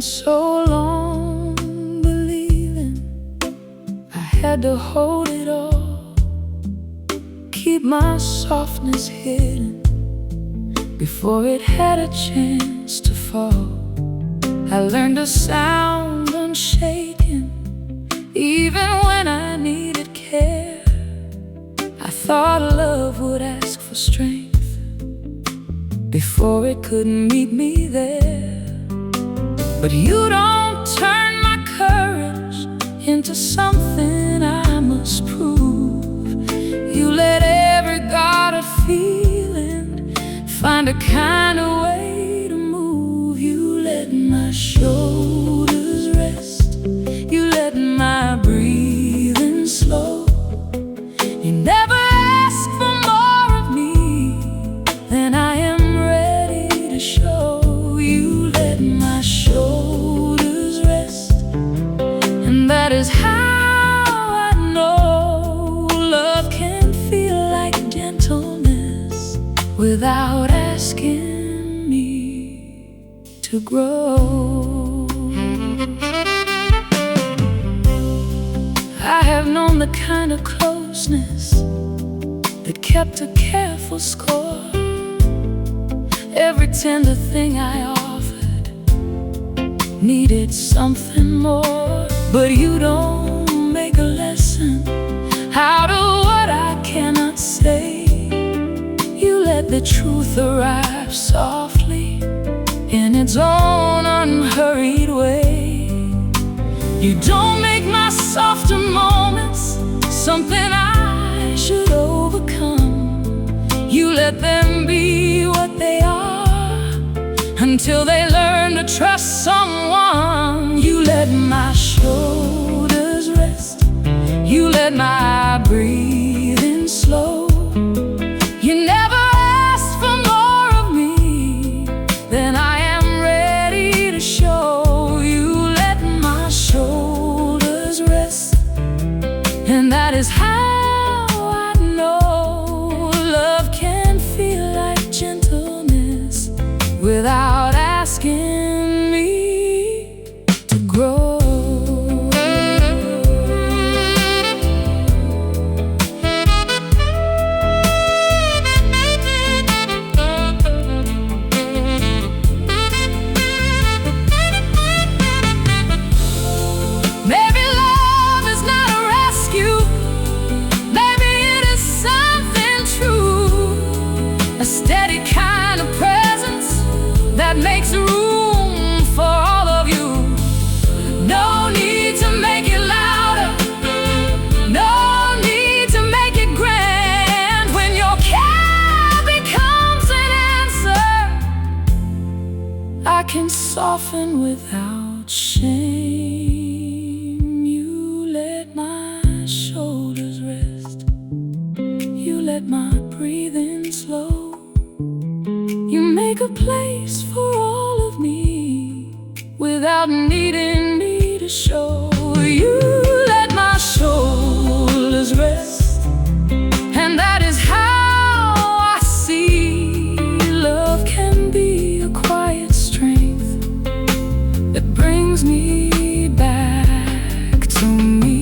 Speaker 1: spent so long believing I had to hold it all, keep my softness hidden before it had a chance to fall. I learned to sound unshaken even when I needed care. I thought love would ask for strength before it could meet me there. But you don't turn my courage into something I must prove. You let every guarded feeling find a kind of way to move. You let my shoulders rest, you let my breathing slow. You never ask for more of me than I am ready to show. You let my shoulders rest, and that is how I know love can feel like gentleness without asking me to grow. I have known the kind of closeness that kept a careful score. Every tender thing I offered needed something more. But you don't make a lesson out of what I cannot say. You let the truth arrive softly in its own unhurried way. You don't make my softer moments something I should overcome. You let them be what they are until they learn to trust someone. You let my shoulders rest, you let my breathing slow. You never asked for more of me than I am ready to show. You let my shoulders rest, and that is how I know love can feel like gentleness without asking me to grow. Maybe love is not a rescue, maybe it is something true, a steady kind of presence that makes room for all of you. No need to make it louder, no need to make it grand. When your care becomes an answer, I can soften without shame. You let my shoulders rest, you let my breathing slow. You make a place for all of me without needing me to show. You let my shoulders rest, and that is how I see love can be a quiet strength that brings me back to me.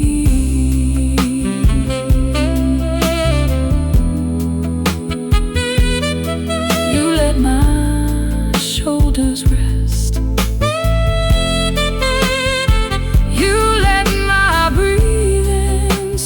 Speaker 1: You let my shoulders rest, you let my breathing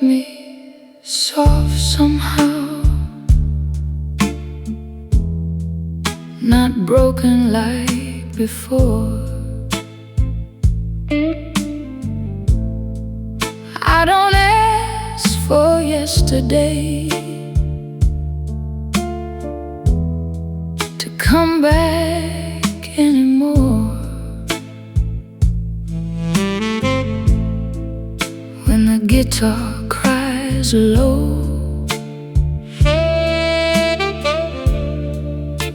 Speaker 1: me soft somehow, not broken like before. I don't ask for yesterday to come back anymore. When the guitar cries low,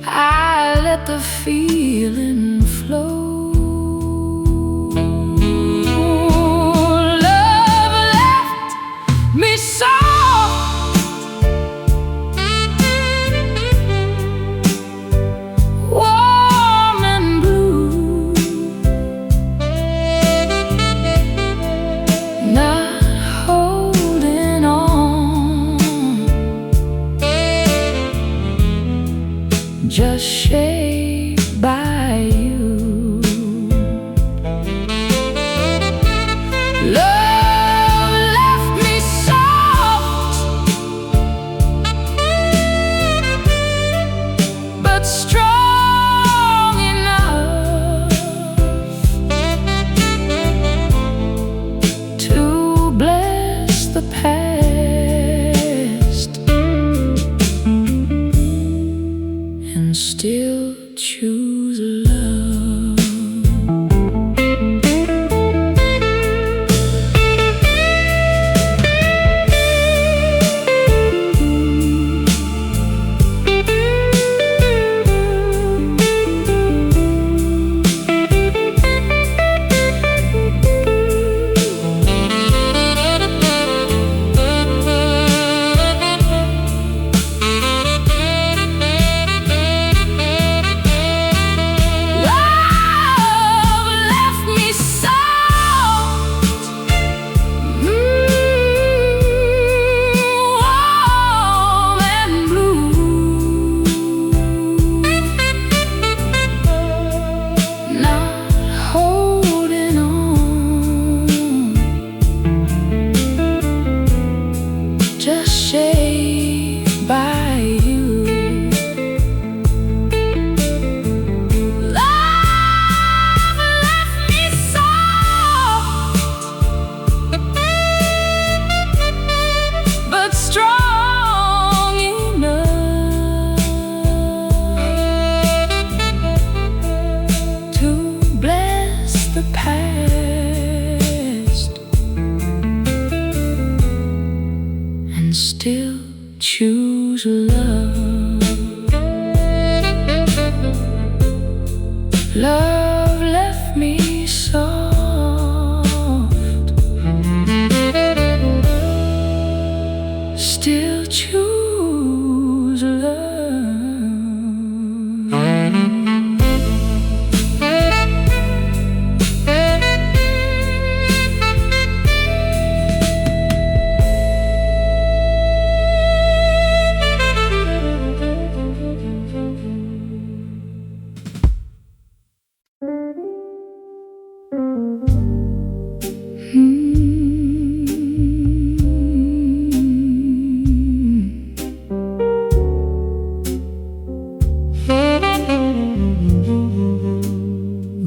Speaker 1: I let the feeling flow. Love left me soft, warm and blue, not holding on, just shaped by you. Love left me soft, but strong enough to bless the past and still choose love. Shaped by you. Love left me soft, but strong enough to bless the past and still choose love. Love left me soft, still choose love.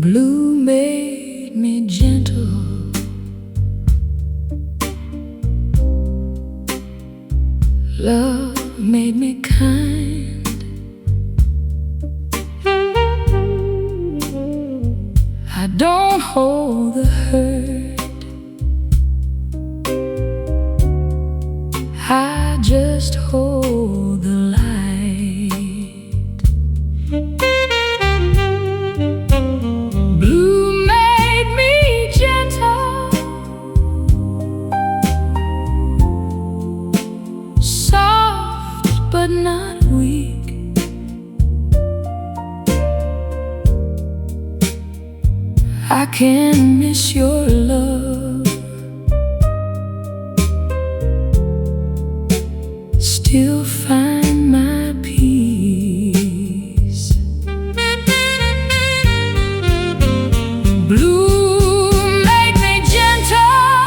Speaker 1: Blue made me gentle, love made me kind. I don't hold the hurt, I just hold the light. Blue made me gentle, soft but not weak. I can miss your love, still find my peace. Blue made me gentle,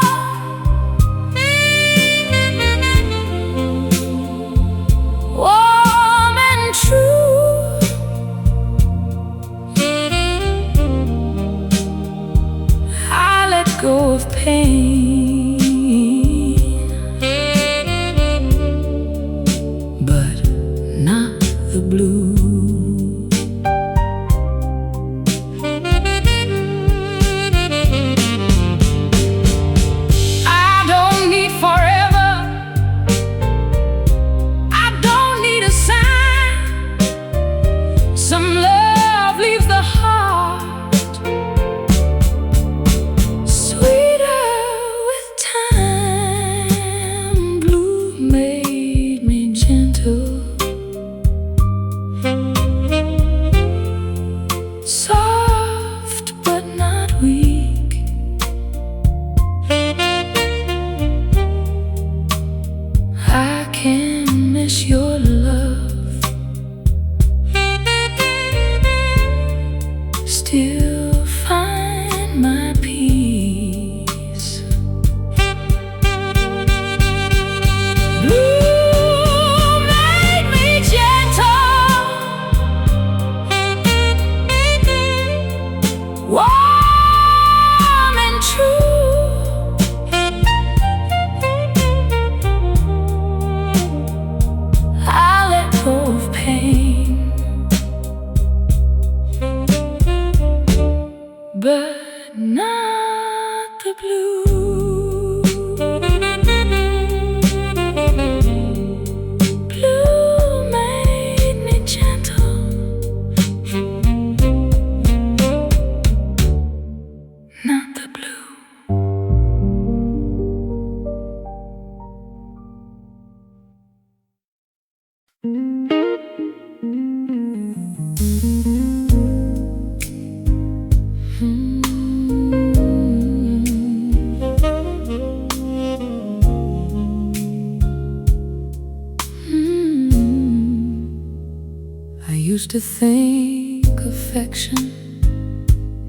Speaker 1: I used to think affection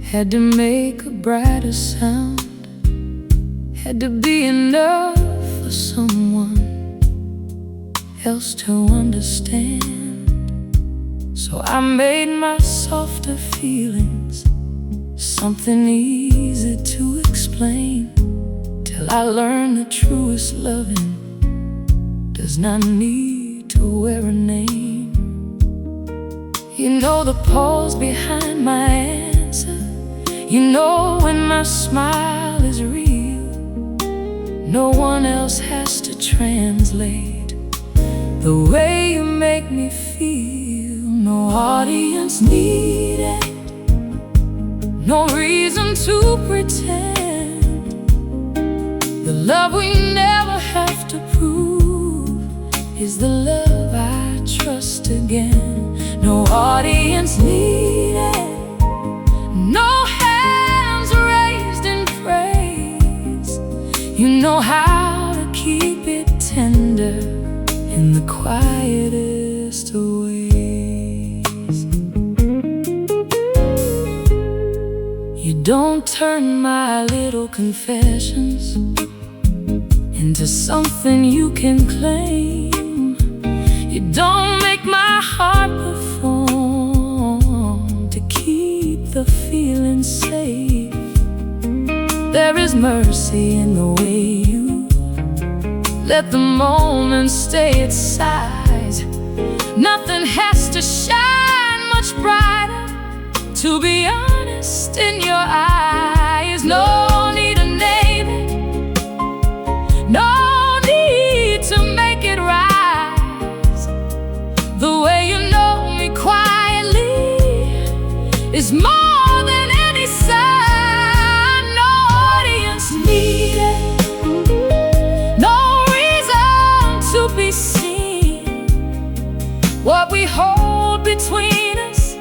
Speaker 1: had to make a brighter sound, had to be enough for someone else to understand. So I made my softer feelings something easy to explain, till I learned the truest loving does not need to wear a name. You know the pause behind my answer, you know when my smile is real. No one else has to translate the way you make me feel. No audience needed, no reason to pretend. The love we never have to prove is the love I trust again. No audience needed, no hands raised in praise. You know how to keep it tender in the quietest of ways. You don't turn my little confessions into something you can claim. You don't make my heart perform to keep the feeling safe. There is mercy in the way you let the moment stay its size. Nothing has to shine much brighter, to be honest, in your eyes. No need to name it, no need to make it rise. The way you know me quietly is more than any sign. No audience needed, no reason to be seen. What we hold between us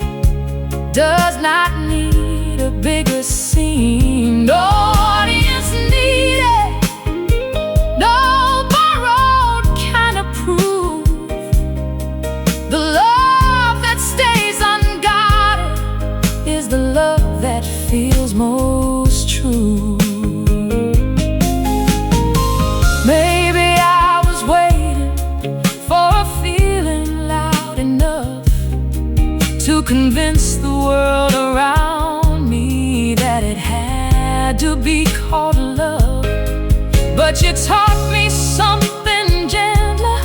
Speaker 1: does not need a bigger scene. No audience needed, no borrowed kind of proof. The love that stays unguarded is the love that feels most true. Maybe I was waiting for a feeling loud enough to convince the world around me that it had to be called love. But you taught me something gentler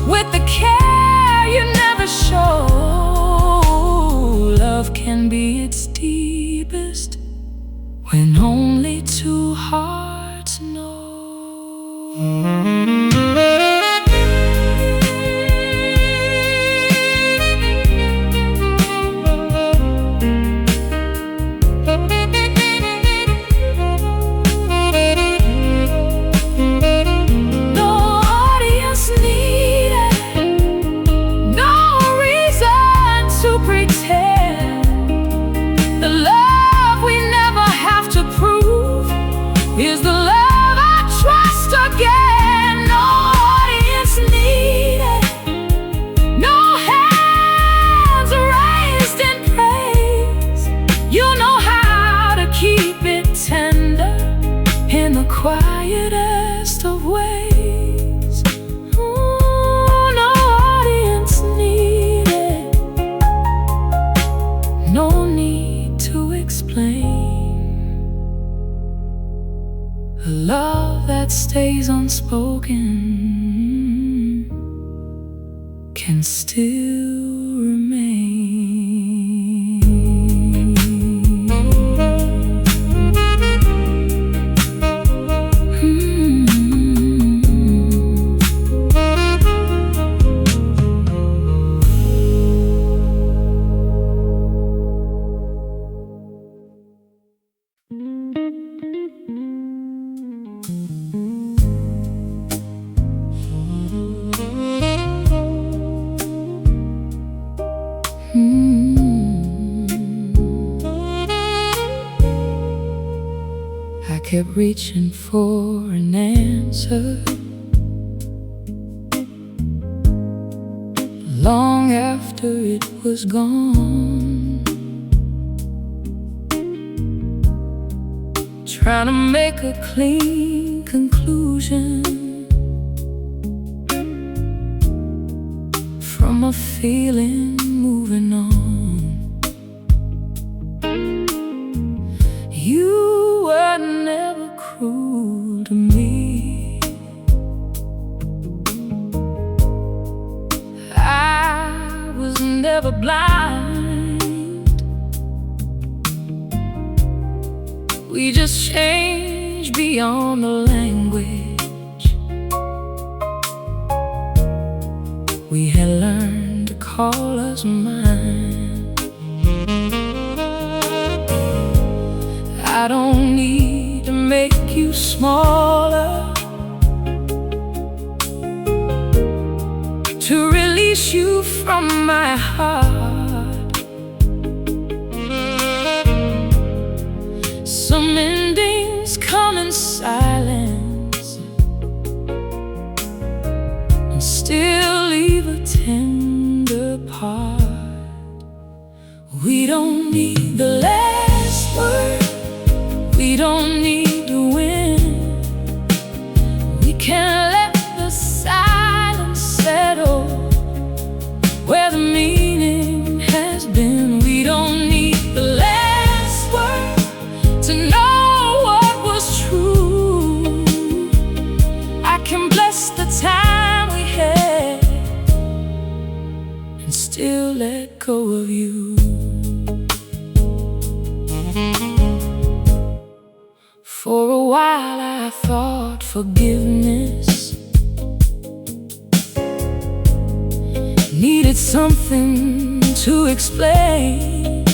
Speaker 1: with the care you never show. Love can be its deepest when only two hearts know. Is the love I trust again. No audience needed, no hands raised in praise. You know how to keep it tender in the quietest of ways. No audience needed, no need to explain. A love that stays unspoken can still remain. kept reaching for an answer. Long after it was gone, trying to make a clean conclusion from a feeling, moving on. You were never cruel to me. I was never blind. We just changed beyond the language. We had learned to call us mine. I don't need to make you smaller to release you from my heart. Some endings come in silence and still leave a tender part. We don't need the last word. We don't need to win. We can let the silence settle where the meaning has been. We don't need the last word to know what was true. I can bless the time we had and still let go of you. For a while I thought forgiveness needed something to explain,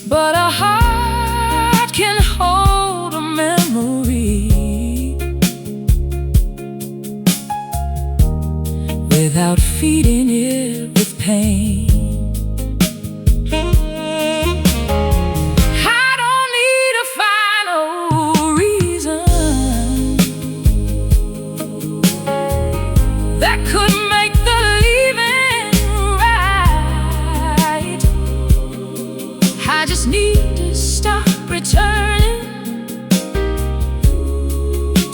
Speaker 1: but a heart can hold a memory without feeding it with pain. I just need to stop returning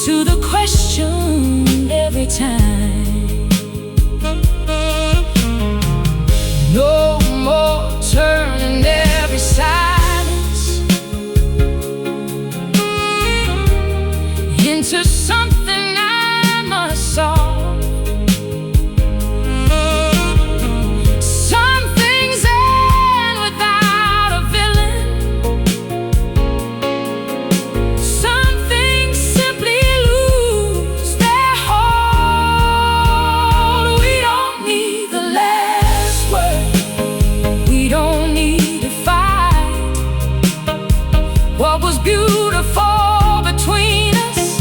Speaker 1: to the question every time. No more turning every silence into something I must solve. What was beautiful between us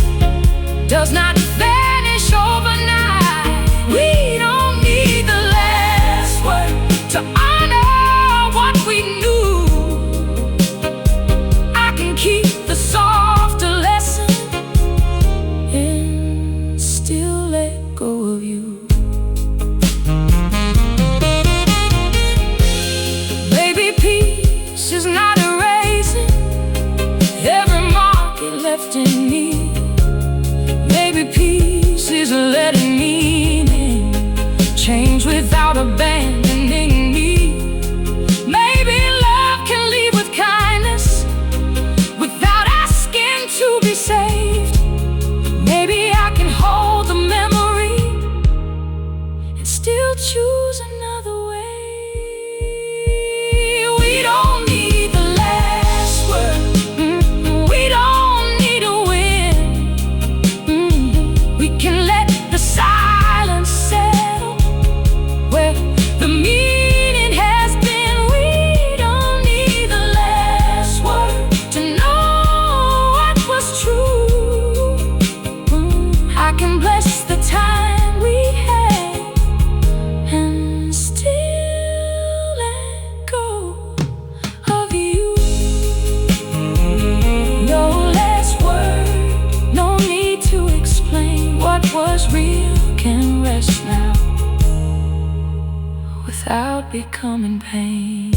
Speaker 1: does not vanish overnight. We don't need the last word to honor what we knew. I can keep the softer lesson and still let go of you. Maybe peace is not left in me. Maybe peace is letting meaning change without abandoning me. Maybe love can lead with kindness without asking to be saved. Maybe I can hold the memory and still choose another way. We don't need the last word. No what's real can rest now without becoming pain.